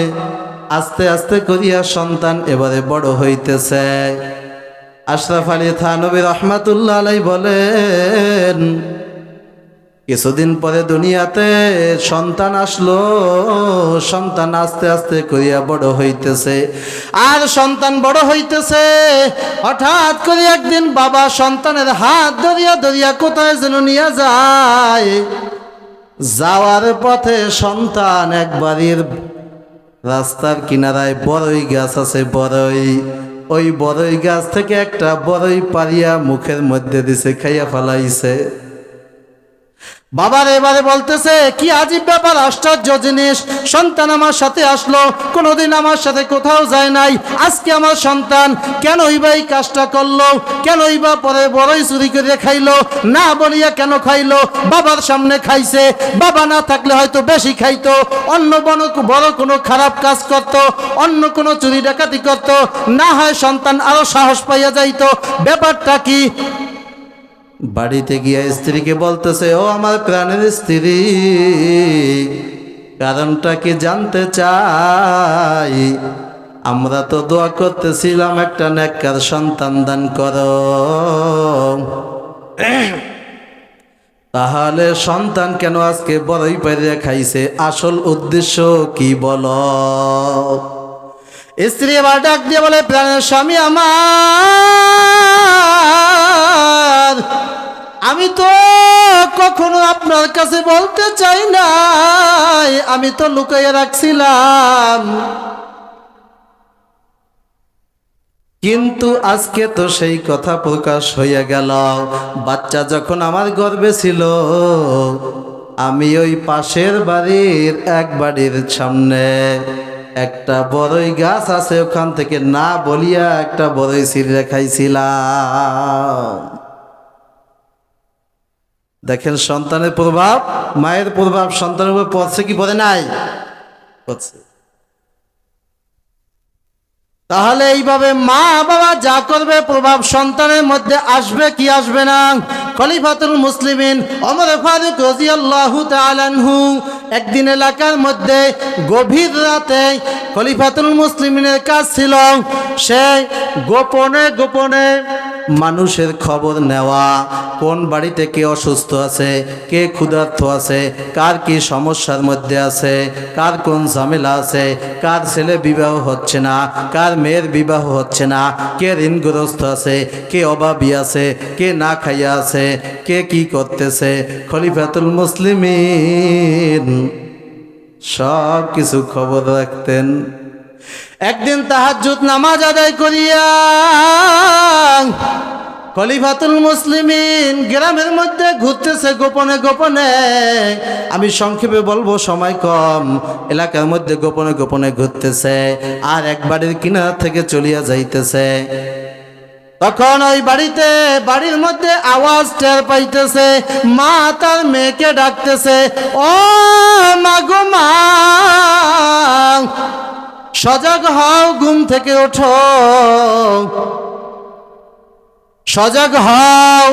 আস্তে আস্তে করিয়া সন্তান এবারে বড় হইতেছে। আশরাফ আলী থানবী রহমাতুল্লাহ আলাইহি বলেন, কিছুদিন পরে দুনিয়াতে সন্তান আসলো, সন্তান আস্তে আস্তে করিয়া বড় হইতেছে। আর সন্তান বড় হইতেছে, হঠাৎ করে একদিন বাবা সন্তানের হাত ধরিয়া ধরিয়া কোথায় যেন নিয়ে যায়। যাওয়ার পথে সন্তান এক বাড়ির রাস্তার কিনারায় বড়ই গাছ আছে, ওই বড়ই গাছ থেকে একটা বড়ই পারিয়া মুখের মধ্যে দিছে, খাইয়া ফেলাইছে। বাবার এবারে বলতেছে, কি আজীব ব্যাপার, আশ্চর্য জিনিস, সন্তান আমার সাথে আসলো, কোনোদিন আমার সাথে কোথাও যায় নাই, আজকে আমার সন্তান কেনই বা এই কাজটা করলো, কেনই বা পরে বড়ই চুরি করে খাইলো, না বলিয়া কেন খাইলো? বাবার সামনে খাইছে, বাবা না থাকলে হয়তো বেশি খাইতো, অন্য বড় কোনো খারাপ কাজ করত, অন্য কোনো চুরি ডাকাতি করত, না হয় সন্তান আরো সাহস পাইয়া যাইতো। ব্যাপারটা কি? বাড়িতে গিয়া স্ত্রীকে বলতেছে, ও আমার প্রাণের স্ত্রী, কারণটা কি জানতে চাই? আমরা তো দোয়া করতেছিলাম একটা নেককার সন্তান দান করো, তাহলে সন্তান কেন আজকে বড়ই পাইয়া খাইছে? আসল উদ্দেশ্য কি বলো? স্ত্রী এবার ডাক দিয়ে বলে, প্রাণের স্বামী আমার, আমি তো কখনো আপনার কাছে বলতে চাই নাই, আমি তো লুকাইয়া রাখছিলাম, কিন্তু আজকে তো সেই কথা প্রকাশ হইয়া গেল। বাচ্চা যখন আমার গর্ভে ছিল, আমি ওই পাশের বাড়ির এক বাড়ির সামনে একটা বড়ই গাছ আছে, ওখান থেকে না বলিয়া একটা বড়ই ছিঁড়ে খাইছিলাম। দেখেন সন্তানের প্রভাব, মায়ের প্রভাব সন্তানের উপর পড়ছে কি পড়ে নাই? পড়ছে। তাহলে এইভাবে মা বাবা যা করবে প্রভাব সন্তানের মধ্যে আসবে কি আসবে না? খলিফাতুল মুসলিমিন ওমর ফারুক রাদিয়াল্লাহু তাআলা আনহু একদিন এলাকার মধ্যে গভীর রাতে খলিফাতুল মুসলিমিনের কাজ ছিল সে গোপনে গোপনে মানুষের খবর নেওয়া, কোন বাড়িতে কে অসুস্থ আছে, কে ক্ষুধার্ত আছে, কার কি সমস্যার মধ্যে আছে, কার কোন ঝামেলা আছে, কার ছেলে বিবাহ হচ্ছে না, কার মেয়ের বিবাহ হচ্ছে না, কে ঋণগ্রস্ত আছে, কে অভাবী আছে, কে না খাইয়া আছে, কে কি করতেছে। খলিফাতুল মুসলিমিন সব কিছু খবর রাখতেন। একদিন তাহাজ্জুদ নামাজ আদায় করিয়া খলিফাতুল মুসলিমিন গ্রামের মধ্যে ঘুরতেছে গোপনে গোপনে। আমি সংক্ষেপে বলবো, সময় কম। এলাকার মধ্যে গোপনে গোপনে ঘুরতেছে আর এক বাড়ির কিনারা থেকে চলিয়া যাইতেছে। তখন ওই বাড়ির মধ্যে আওয়াজ টের পাইতেছে, মা তার মেয়েকে ডাকতেছে, ও মা গো মা, সজাগ হও, ঘুম থেকে ওঠো, সজাগ হও,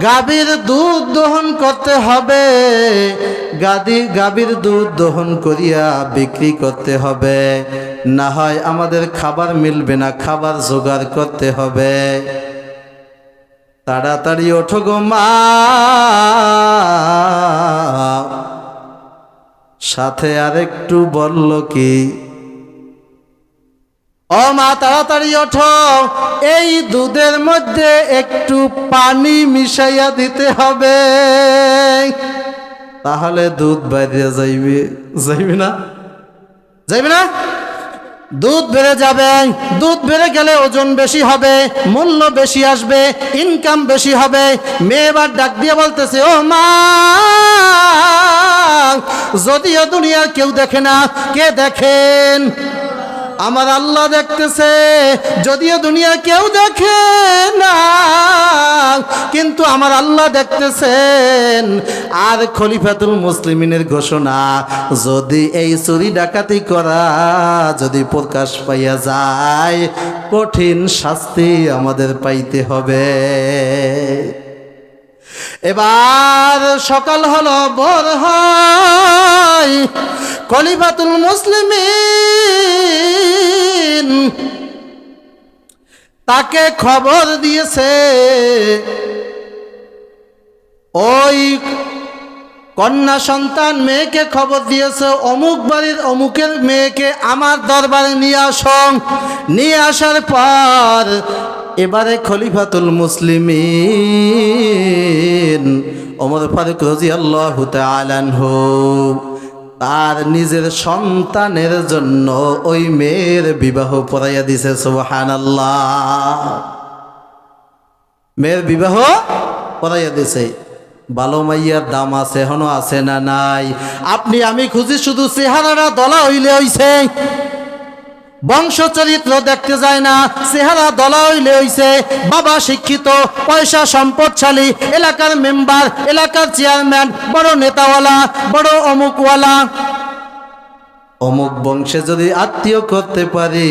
গাভীর দুধ দহন করতে হবে, গাভীর দুধ দহন করিয়া বিক্রি করতে হবে, না হয় আমাদের খাবার মিলবে না, খাবার জোগাড় করতে হবে, তাড়াতাড়ি ওঠো গো মা। সাথে আরেকটু বলল কি, ও মা তাড়াতাড়ি ওঠো, এই দুধের মধ্যে একটু পানি মিশাইয়া দিতে হবে, তাহলে দুধ বাইরে যাইবে। যাইবে না? যাইবে না? দুধ বেড়ে যাবে, দুধ বেড়ে গেলে ওজন বেশি হবে, মূল্য বেশি আসবে, ইনকাম বেশি হবে। মেয়ে এবার ডাক দিয়ে বলতেছে, ও মা, যদিও দুনিয়ার কেউ দেখে না, কে দেখেন? আমার আল্লাহ দেখতেছে। যদিও দুনিয়া কেউ দেখে না, কিন্তু আমার আল্লাহ দেখতেছেন। আর খলিফাতুল মুসলিমিনের ঘোষণা, যদি এই চুরি ডাকাতি করা যদি প্রকাশ পাইয়া যায়, কঠিন শাস্তি আমাদের পাইতে হবে। এবার সকাল হলো, ভোর হয়, খলিফাতুল মুসলিমিন তাকে খবর দিয়েছে, ওই কন্যা সন্তান মেয়েকে খবর দিয়েছে, অমুক বাড়ির অমুকের মেয়েকে আমার দরবারে নিয়ে আসো। নিয়ে আসার পর এবারে খলিফাতুল মুসলিমিন ওমর ফারুক রাদিয়াল্লাহু তাআলা আনহু তার নিজের সন্তানের জন্য ওই মেয়ের বিবাহ পড়াইয়া দিছে। সুবহানাল্লাহ। মেয়ের বিবাহ পড়াইয়া দিছে। ভালো মাইয়ার দাম আছে, এখনো আছে না নাই? আপনি আমি খুঁজি, শুধু চেহারাটা দলা হইলে হইছে, বংশ চরিত্র দেখতে যায় না, চেহারা দলা হইলে হইছে। বাবা শিক্ষিত, পয়সা সম্পদশালী, এলাকার মেম্বার, এলাকার চেয়ারম্যান, বড় নেতাওয়ালা, বড় অমুকওয়ালা। অমুক বংশে যদি আত্মীয় করতে পারি,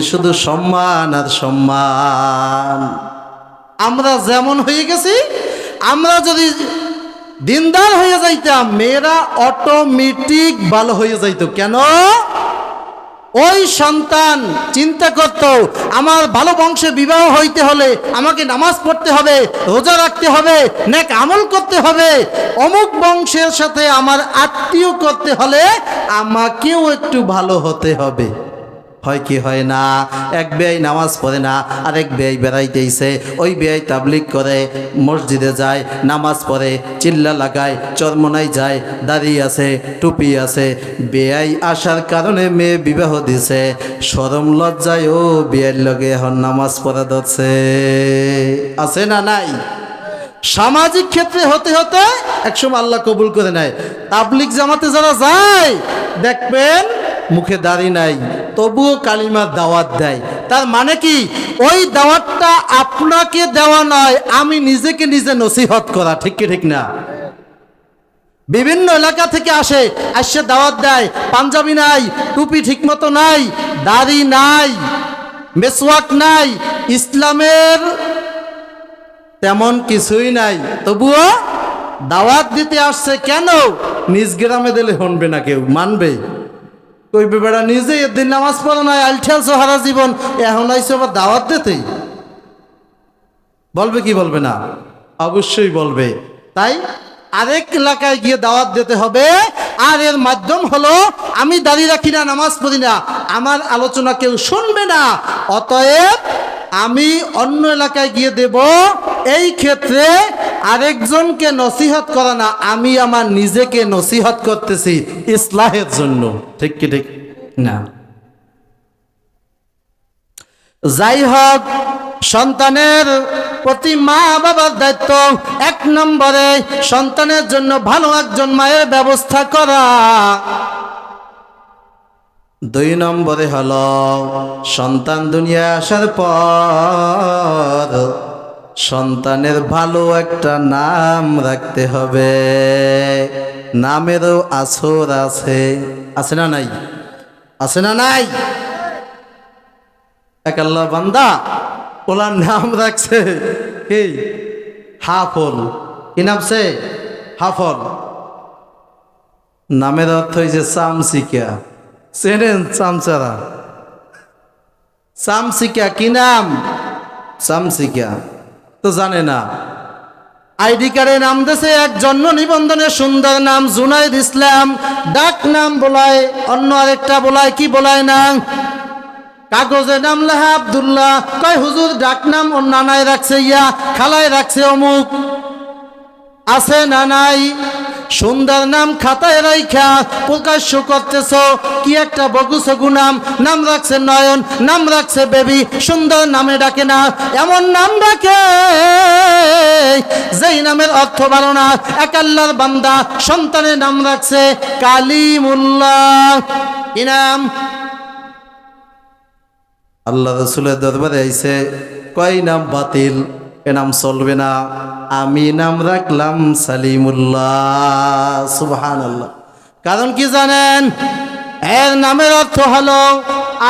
শুধু সম্মান আর সম্মান। আমরা যেমন হয়ে গেছি, আমরা যদি দিনদার হয়ে যাইতাম, মেয়েরা অটোমেটিক ভালো হয়ে যাইত। কেন? ওই সন্তান চিন্তা করত, আমার ভালো বংশে বিবাহ হইতে হলে আমাকে নামাজ পড়তে হবে, রোজা রাখতে হবে, নেক আমল করতে হবে। অমুক বংশের সাথে আমার আত্মীয় করতে হলে আমাকেও একটু ভালো হতে হবে। হয় কি হয় না? এক বেয়াই নামাজ পড়ে না, আরেক বেয়াই বেড়াইতেইছে। ওই বেয়াই তাবলিগ করে, মসজিদে যায়, নামাজ পড়ে, চিল্লা লাগায়, চরমনাই যায়, দাড়ি আছে, টুপি আছে। বেয়াই আসার কারণে মেয়ে বিবাহ দিছে, শরম লজ্জায় ও বেয়াইর লগে এখন নামাজ পড়া ধরছে। আছে না নাই? সামাজিক ক্ষেত্রে হতে হতে একসময় আল্লাহ কবুল করে নেয়। তাবলিগ জামাতে যারা যায়, দেখবেন মুখে দাড়ি নাই, তবুও কালিমার দাওয়াত দেয়। তার মানে কি? ওই দাওয়াতটা আপনাকে দেওয়া নয়, আমি নিজেকে নিজে নসিহত করা। ঠিক কি ঠিক না? বিভিন্ন এলাকা থেকে আসে, আসে দাওয়াত দেয়, পাঞ্জাবি নাই, টুপি ঠিকমতো নাই, দাড়ি নাই, মেসওয়াক নাই, ইসলামের তেমন কিছুই নাই, তবুও দাওয়াত দিতে আসছে। কেন? নিজ গ্রামে দিলে শুনবে না, কেউ মানবে? ওই বেটা নিজে এদিন নামাজ পড়া নাই, আলঠালছো সারা জীবন, এখন আইসো আবার দাওয়াত দিতেই। বলবে কি বলবে না? অবশ্যই বলবে। তাই আরেক এলাকায় গিয়ে দাওয়াত দিতে হবে। আর এর মাধ্যম হলো, আমি দাঁড়িয়ে রাখি না, নামাজ পড়ি না, আমার আলোচনা কেউ শুনবে না, অতএব আমি অন্য এলাকায় গিয়ে দেব। এই ক্ষেত্রে আরেকজনকে নসিহত করা না, আমি আমার নিজেকে নসিহত করতেছি ইসলাহের জন্য। ঠিক কি ঠিক না? যাই হোক, সন্তানের প্রতি মা বাবার দায়িত্ব, এক নম্বরে সন্তানের জন্য ভালো একজন মায়ের ব্যবস্থা করা। দুই নম্বরে হলো, সন্তান দুনিয়া আসার পর সন্তানের ভালো একটা নাম রাখতে হবে। নামেরও আসর আছে। আছে না নাই? আছে না নাই? এক আল্লাহ বান্দা ওলার নাম রাখছে কি? হাফল। কি নামছে? হাফল। নামের অর্থ হয়েছে চামচিকা। চেনেন? চামচারা, চামচিকা। কি নাম? চামচিকা। তো জানে না, আইডি কার্ডে নাম দেশে এক জন্ম নিবন্ধনের সুন্দর নাম জুনাইদ ইসলাম, ডাক নাম বলায় অন্য আরেকটা বলায় কি বলায় না, কাগজে নাম লেখা আব্দুল্লাহ, কয় হুজুর ডাক নাম ওর নানায় রাখছে ইয়া, খালায় রাখছে অমুক, আছে না নাই? সুন্দর নাম খাতায় রাইখা প্রকাশ্য করতেছ কি একটা বগুসগু নাম, নাম রাখছে নয়ন, নাম রাখছে বেবি, সুন্দর নামে ডাকে না, এমন নাম ডাকে যেই নামের অর্থ ভালো না। এক আল্লাহর বান্দা সন্তানের নাম রাখছে কালিমুল্লাহ, কি নাম? আল্লাহ রাসূলের দরবারে আইছে, কয় নাম বাতিল, এ নাম চলবে না, আমি নাম রাখলাম সালিমুল্লাহ। সুবহানাল্লাহ। কারণ কি জানেন? এর নামের অর্থ হলো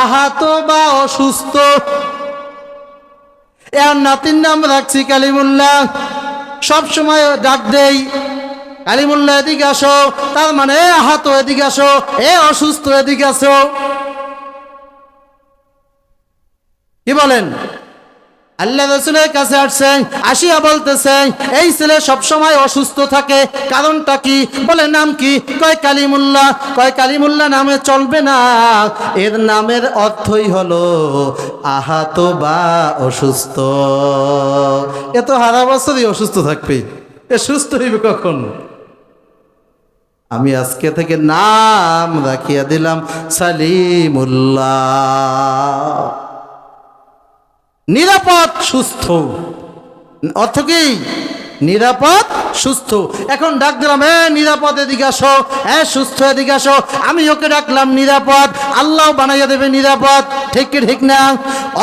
আহত বা অসুস্থ। এর নাতির নাম রাখছি কালিমুল্লাহ, সব সময় ডাক দেই কালিমুল্লাহ এদিকে আসো, তার মানে আহত এদিকে আসো, এ অসুস্থ এদিকে আসো। কি বলেন? আল্লাহ রাসূলের কাছে আসছেন, আসিয়া বলতেছেন এই ছেলে সব সময় অসুস্থ থাকে, কারণটা কি? বলে নাম কি? কয় কালিমুল্লাহ। কয় কালিমুল্লাহ নামে চলবে না, এর নামের অর্থই হলো আহত বা অসুস্থ। এ তো সারা বছরই অসুস্থ থাকবে, এ সুস্থ হইবে কখন? আমি আজকে থেকে নাম রাখিয়া দিলাম সালিমুল্লাহ, নিরাপদ সুস্থ। অর্থ কি? নিরাপদ সুস্থ। এখন ডাক দিলাম এ নিরাপদ এদিকে আসো, এ সুস্থ এদিকে আসো, আমি ওকে ডাকলাম নিরাপদ, আল্লাহ বানাইয়া দেবে নিরাপদ। ঠিক কি ঠিক না?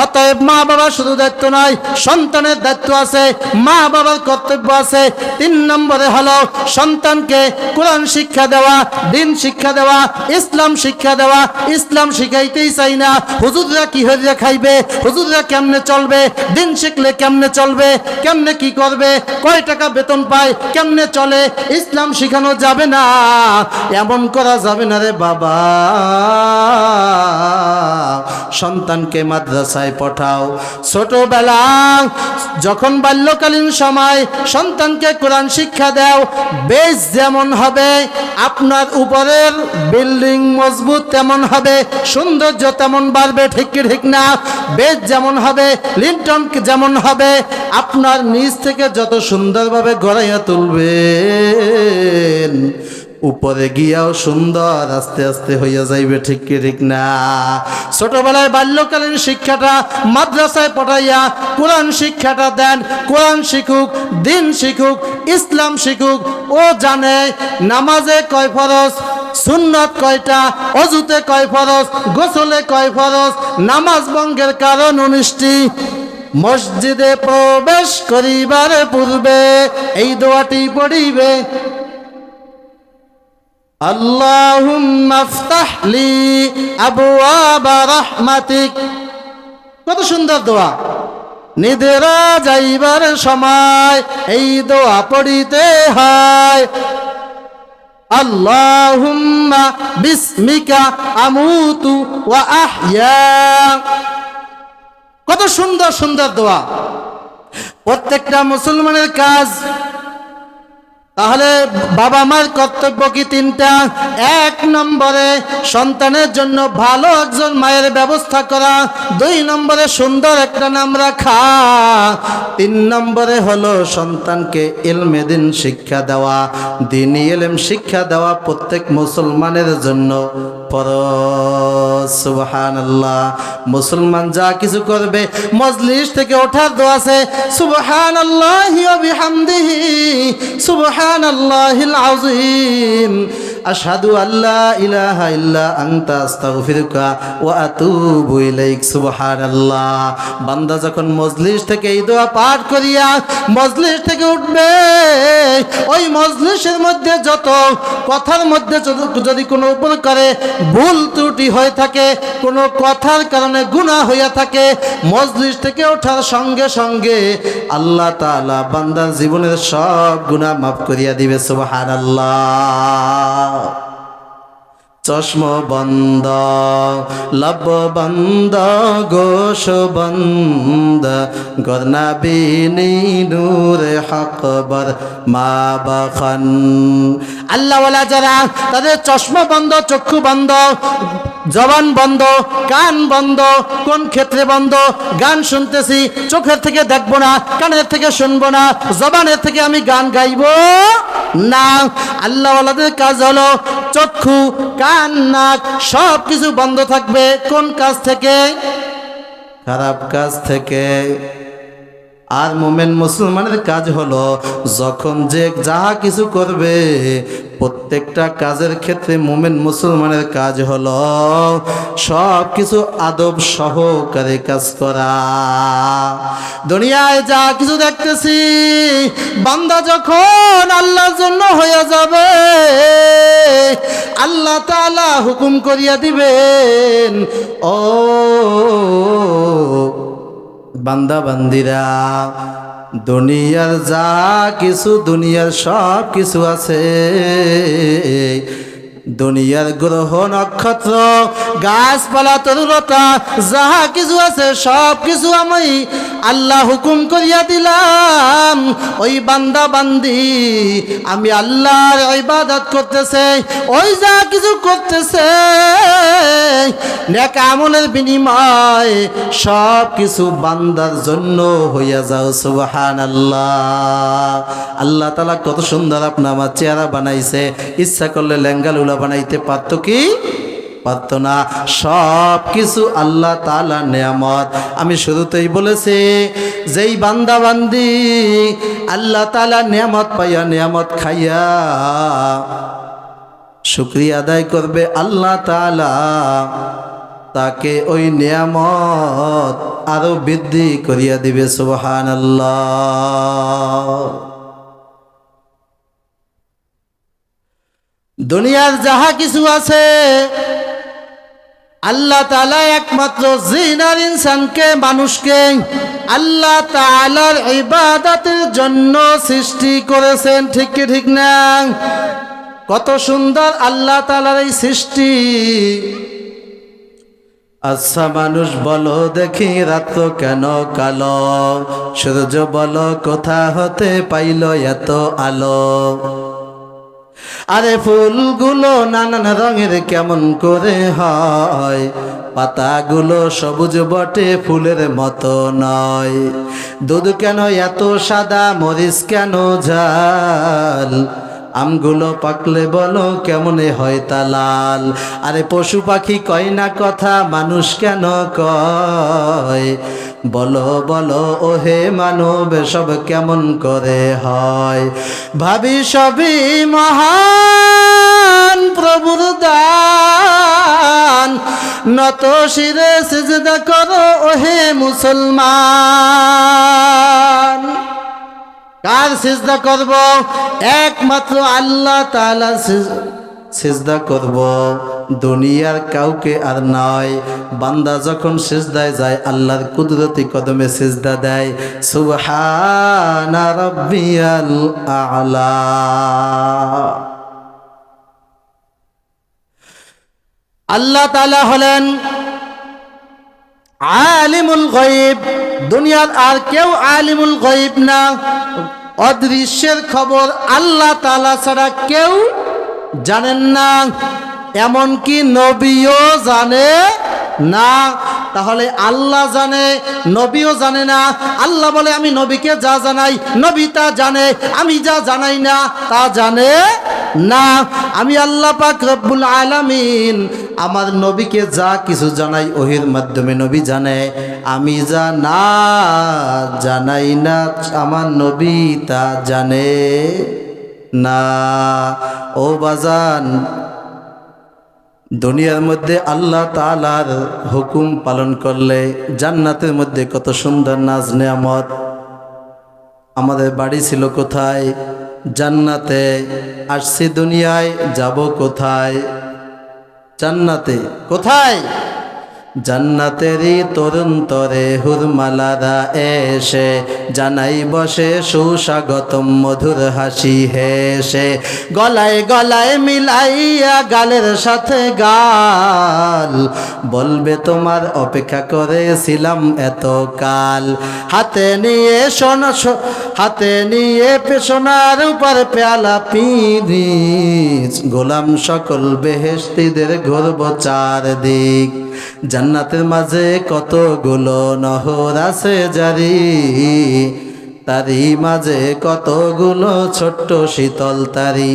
অতএব মা বাবার শুধু দায়িত্ব নয়, সন্তানের দায়িত্ব আছে, মা বাবার কর্তব্য আছে। 3 নম্বরে হলো সন্তানকে কোরআন শিক্ষা দেওয়া, দিন শিক্ষা দেওয়া, ইসলাম শিক্ষা দেওয়া। ইসলাম শিখাইতেই চাই না, হুজুররা কি হইয়া খাইবে, হুজুররা কেমনে চলবে, দিন শিখলে কেমনে চলবে, কেমনে কি করবে, কয় টাকা বেতন পায়, কেমনে চলে, ইসলাম শিখানো যাবে না, এমন করা যাবে না রে বাবা। সন্তানকে মাদ্রাসায় পাঠাও, ছোটবেলা যখন বাল্যকালীন সময় সন্তানকে কোরআন শিক্ষা দাও। বেশ যেমন হবে, আপনার উপরের বিল্ডিং মজবুত তেমন হবে, সৌন্দর্য তেমন বাড়বে। ঠিক কি ঠিক না? বেশ যেমন হবে, লিন্টন যেমন হবে, আপনার নিজ থেকে যত সুন্দরভাবে গড়াইয়া তুলবেন, উপরে গিয়াও সুন্দর আস্তে আস্তে হইয়া যাইবে। ঠিক কি ঠিক না? ছোটবেলায় বাল্যকালীন শিক্ষাটা মাদ্রাসায় পড়াইয়া কোরআন শিক্ষাটা দেন, কোরআন শিখুক, দিন শিখুক, ইসলাম শিখুক। ও জানে নামাজে কয় ফরজ, সুন্নত কয়টা, অজুতে কয় ফরজ, গোসলে কয় ফরজ, নামাজ ভঙ্গের কারণ 19টি। মসজিদে প্রবেশ করিবার পূর্বে এই দোয়াটি পড়িবে, আল্লাহুম্মা আফতাহ লি আবওয়াবা রাহমাতিক। কত সুন্দর দোয়া! নিদ্রা যাইবার সময় এই দোয়া পড়িতে হয়, আল্লাহুম্মা বিসমিকা আমুতু ওয়া আহইয়া। কত সুন্দর সুন্দর দোয়া! প্রত্যেকটা মুসলমানের কাজ। তাহলে বাবা মার কর্তব্য কি 3টা। 1 নম্বরে সন্তানের জন্য ভালো একজন মায়ের ব্যবস্থা করা, 2 নম্বরে সুন্দর একটা নাম রাখা, 3 নম্বরে হলো সন্তানকে ইলমে দিন শিক্ষা দেওয়া। দ্বীনি ইলম শিক্ষা দেওয়া প্রত্যেক মুসলমানের জন্য ফরজ। সুবহানাল্লাহ। মুসলমান যা কিছু করবে, মজলিস থেকে ওঠার দোয়া আছে, সুবহানাল্লাহি ওয়া বিহামদিহি সুবহানাল্লাহিল আযীম, আশহাদু আল্লা ইলাহা ইল্লা আনতা আস্তাগফিরুকা ওয়া আতুবু ইলাইক। সুবহানাল্লাহ। বান্দা যখন মজলিস থেকে এই দোয়া পাঠ করিয়া মজলিস থেকে উঠবে, ওই মজলিসের মধ্যে যত কথার মধ্যে যদি কোনো প্রকারে ভুল ত্রুটি হয়ে থাকে, কোনো কথার কারণে গুনাহ হইয়া থাকে, মজলিস থেকে ওঠার সঙ্গে সঙ্গে আল্লাহ তাআলা বান্দার জীবনের সব গুনাহ মাফ করিয়া দিবে। সুবহানাল্লাহ। চশ্ম বন্ধ, লব বন্ধ, গোশ বন্ধ, গরনাবিনী নূরে হকবর মা বখন। আল্লাহওয়ালা যারা, তাদের চশমা বন্ধ, চক্ষু বন্ধ, জবান বন্ধ, কান বন্ধ। কোন ক্ষেত্রে বন্ধ? গান শুনতেছি, চোখের থেকে দেখবো না, কানের থেকে শুনবো না, জবানের থেকে আমি গান গাইবো না। আল্লাহওয়ালাদের কাজ হলো চক্ষু, কান, নাক সব কিছু বন্ধ থাকবে। কোন কাজ থেকে? খারাপ কাজ থেকে। আর মোমেন মুসলমানের কাজ হলো যখন যে যাহা কিছু করবে, প্রত্যেকটা কাজের ক্ষেত্রে মোমেন মুসলমানের কাজ হলো সব কিছু আদব সহকারে কাজ করা। দুনিয়ায় যা কিছু দেখতেছি, বান্দা যখন আল্লাহর জন্য হয়ে যাবে, আল্লাহ তাআলা হুকুম করিয়া দিবেন, ও বান্দা বান্দিরা, দুনিয়ার যা কিছু, দুনিয়ার সব কিছু আছে, দুনিয়ার গ্রহ নক্ষত্র, গাছপালা, তরুলতা, যাহা কিছু আছে সব কিছু আমি আল্লাহ হুকুম করিয়া দিলাম। ওই বান্দা বান্দি আমি আল্লাহর ইবাদত করতেছে, ওই যা কিছু করতেছে নেক আমলের বিনিময় সব কিছু বান্দার জন্য হইয়া যাও। সুবহানাল্লাহ। আল্লাহ তাআলা কত সুন্দর আপনা আমার চেহারা বানাইছে, ইচ্ছা করলে লেঙ্গা লুলা বানাইতে পারতো কি? পারতো না। সব কিছু আল্লাহ তাআলা নেয়ামত। আমি শুরুতেই বলেছি, যেই বান্দা বান্দি আল্লাহ তাআলা নেয়ামত পাইয়া, নেয়ামত খাইয়া শুকরিয়া আদায় করবে, আল্লাহ তাআলা তাকে ওই নেয়ামত আরো বৃদ্ধি করিয়া দিবে। সুবহানাল্লাহ। দুনিয়ার যাহা কিছু আছে, আল্লাহ তাআলা একমাত্র জিন আর ইনসানকে, মানুষকে আল্লাহ তাআলার ইবাদতের জন্য সৃষ্টি করেছেন। ঠিক কি ঠিক না? কত সুন্দর আল্লাহ তাআলার এই সৃষ্টি। আচ্ছা মানুষ বলো দেখি, রাত কেন কালো? সূর্য বলো কোথা হতে পাইল এত আলো? আরে ফুলগুলো নানান রঙের কেমন করে হয়? পাতাগুলো সবুজ বটে, ফুলের মতো নয়। দুধ কেন এত সাদা, মরিচ কেন ঝাল? আমগুলো পাকলে বলো কেমনে হয় তা লাল? আরে পশু পাখি কয় না কথা, মানুষ কেন কয়? বলো বলো ওহে মানব, সব কেমন করে হয়? ভাবি সবই মহান প্রভুর দান, নত শিরে সিজদা করো ওহে মুসলমান। কার সিজদা করব? একমাত্র আল্লাহ তাআলা সিজদা করব, দুনিয়ার কাউকে আর নয়। বান্দা যখন সিজদায় যায়, আল্লাহর কুদরতি কদমে সিজদা দেয়। সুবহানা রাব্বিয়াল আ'লা। আল্লাহ তাআলা হলেন আলিমুল গায়ব। দুনিয়ার আর কেউ আলিমুল গায়ব না। অদৃশ্যের খবর আল্লাহ তাআলা ছাড়া কেউ জানেন না, এমনকি নবীও জানে না। তাহলে আল্লাহ জানে, নবীও জানে না। আল্লাহ বলে আমি নবীকে যা জানাই, নবী তা জানে, আমি যা জানাই না তা জানে না। আমি আল্লাহ পাক রব্বুল আলামিন আমার নবীকে যা কিছু জানাই ওহির মাধ্যমে নবী জানে, আমি যা না জানাই না আমার নবী তা জানে না। ও বাজান, দুনিয়ার মধ্যে আল্লাহ তাআলার হুকুম পালন করলে জান্নাতের মধ্যে কত সুন্দর নাজ নেয়ামত। আমাদের বাড়ি ছিল কোথায়? জান্নাতে। আসছি দুনিয়ায়, যাব কোথায়? জান্নাতে। কোথায়? জান্নাতেরই তরুণ তরে হুরমালারা এসে জানাই বসে সুস্বাগতম মধুর হাসি হেসে, গলায় গলায় মিলাইয়া গালের সাথে গাল, বলবে তোমার অপেক্ষা করেছিলাম এত কাল। হাতে নিয়ে হাতে নিয়ে পেছনার উপর পেয়ালা পিরিচ, গোলাম সকল বেহেশতিদের ঘুরব চারদিক। জান্নাতের মাঝে কতগুলো নহর আছে জারি, তারই মাঝে কতগুলো ছোট্ট শীতল তারি,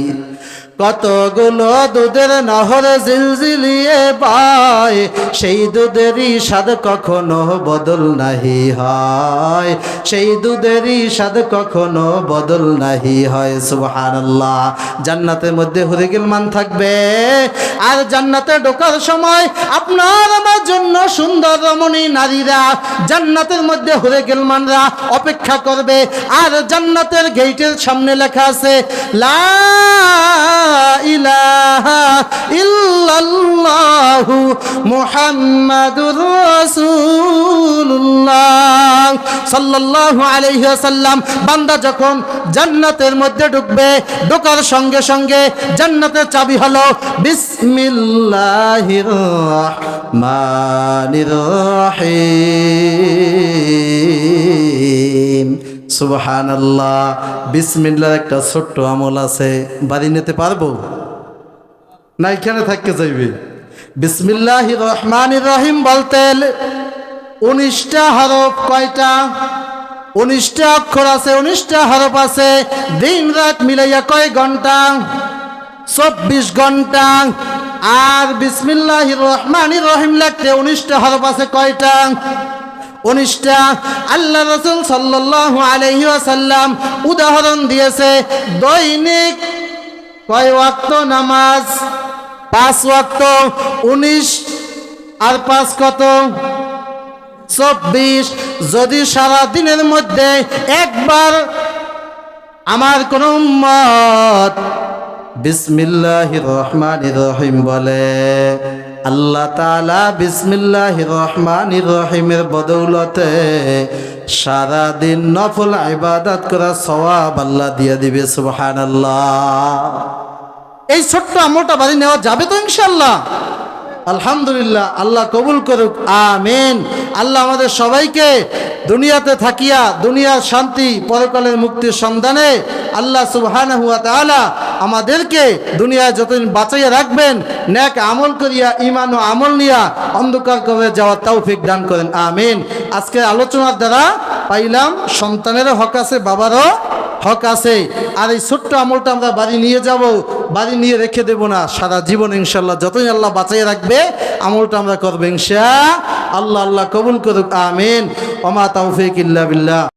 কতগুলো দুধের নহর জিলজিলিয়ে পায়, সেই দুধেরই স্বাদ কখনো বদল নাহি হয়, সেই দুধেরই স্বাদ কখনো বদল নাহি হয়। সুবহানাল্লাহ। জান্নাতের মধ্যে হুরে গিলমান থাকবে, আর জান্নাতে ঢোকার সময় আপনার আমার জন্য সুন্দর রমণী নারীরা জান্নাতের মধ্যে হুরে গিলমানরা অপেক্ষা করবে। আর জান্নাতের গেটের সামনে লেখা আছে লা ইলাহা ইল্লাল্লাহু মুহাম্মাদুর রাসূলুল্লাহ সাল্লাল্লাহু আলাইহি ওয়াসাল্লাম। বান্দা যখন জান্নাতের মধ্যে ঢুকবে, ঢোকার সঙ্গে সঙ্গে জান্নাতের চাবি হলো বিসমিল্লাহির রহমানির রহিম। সুবহানাল্লাহ। বিসমিল্লাহর একটা ছোট্ট আমল আছে, বাড়ি নিতে পারবো না? এখানে থাকতে যাইবে। বিসমিল্লাহির রহমানির রহিম বলতে 19টা হরফ। কয়টা? 19টা অক্ষর আছে, 19টা হরফ আছে। দিন রাত মিলাইয়া কয় ঘন্টা? 24 ঘন্টা। আর বিসমিল্লাহির রহমানির রহিম লিখতে 19টা হরফ আছে। কয়টা? 19টা। আল্লাহ রাসূল সাল্লাল্লাহু আলাইহি ওয়াসাল্লাম উদাহরণ দিয়েছে, দৈনিক কয় ওয়াক্ত নামাজ? 5 ওয়াক্ত। 19 আর 5 কত? 24। যদি সারা দিনের মধ্যে একবার আমার কোন উম্মত বিসমিল্লাহির রহমানির রহিম বলে, আল্লাহ তাআলা বিসমিল্লাহির রহমানির রহিমের বদৌলতে সারা দিন নফল ইবাদত করা সওয়াব আল্লাহ দিয়ে দিবে। সুবহানাল্লাহ। এই ছোট্ট আমলটা বাড়ি নেওয়া যাবে তো ইনশাআল্লাহ? আলহামদুলিল্লাহ। আল্লাহ কবুল করুক, আমিন। আল্লাহ আমাদের সবাইকে দুনিয়াতে থাকিয়া দুনিয়ার শান্তি পরকালের মুক্তির সন্ধানে আল্লাহ সুবহানাহু ওয়া তাআলা আমাদেরকে দুনিয়ায় যতদিন বাঁচাইয়া রাখবেন, নেক আমল করিয়া ঈমান ও আমল নিয়া অন্ধকার কবরে যাওয়ার তৌফিক দান করেন, আমিন। আজকে আলোচনার দ্বারা পাইলাম সন্তানেরও হক আছে, বাবারও হক আছে। আর এই ছোট্ট আমলটা আমরা বাড়ি নিয়ে যাব, বাড়ি নিয়ে রেখে দেব না, সারা জীবন ইনশাআল্লাহ যতদিন আল্লাহ বাঁচাইয়া রাখবে আমলটা আমরা করবো ইনশাআল্লাহ। আল্লাহ কবুল করুক, আমিন। ওমা তাওফীক ইল্লা বিল্লাহ।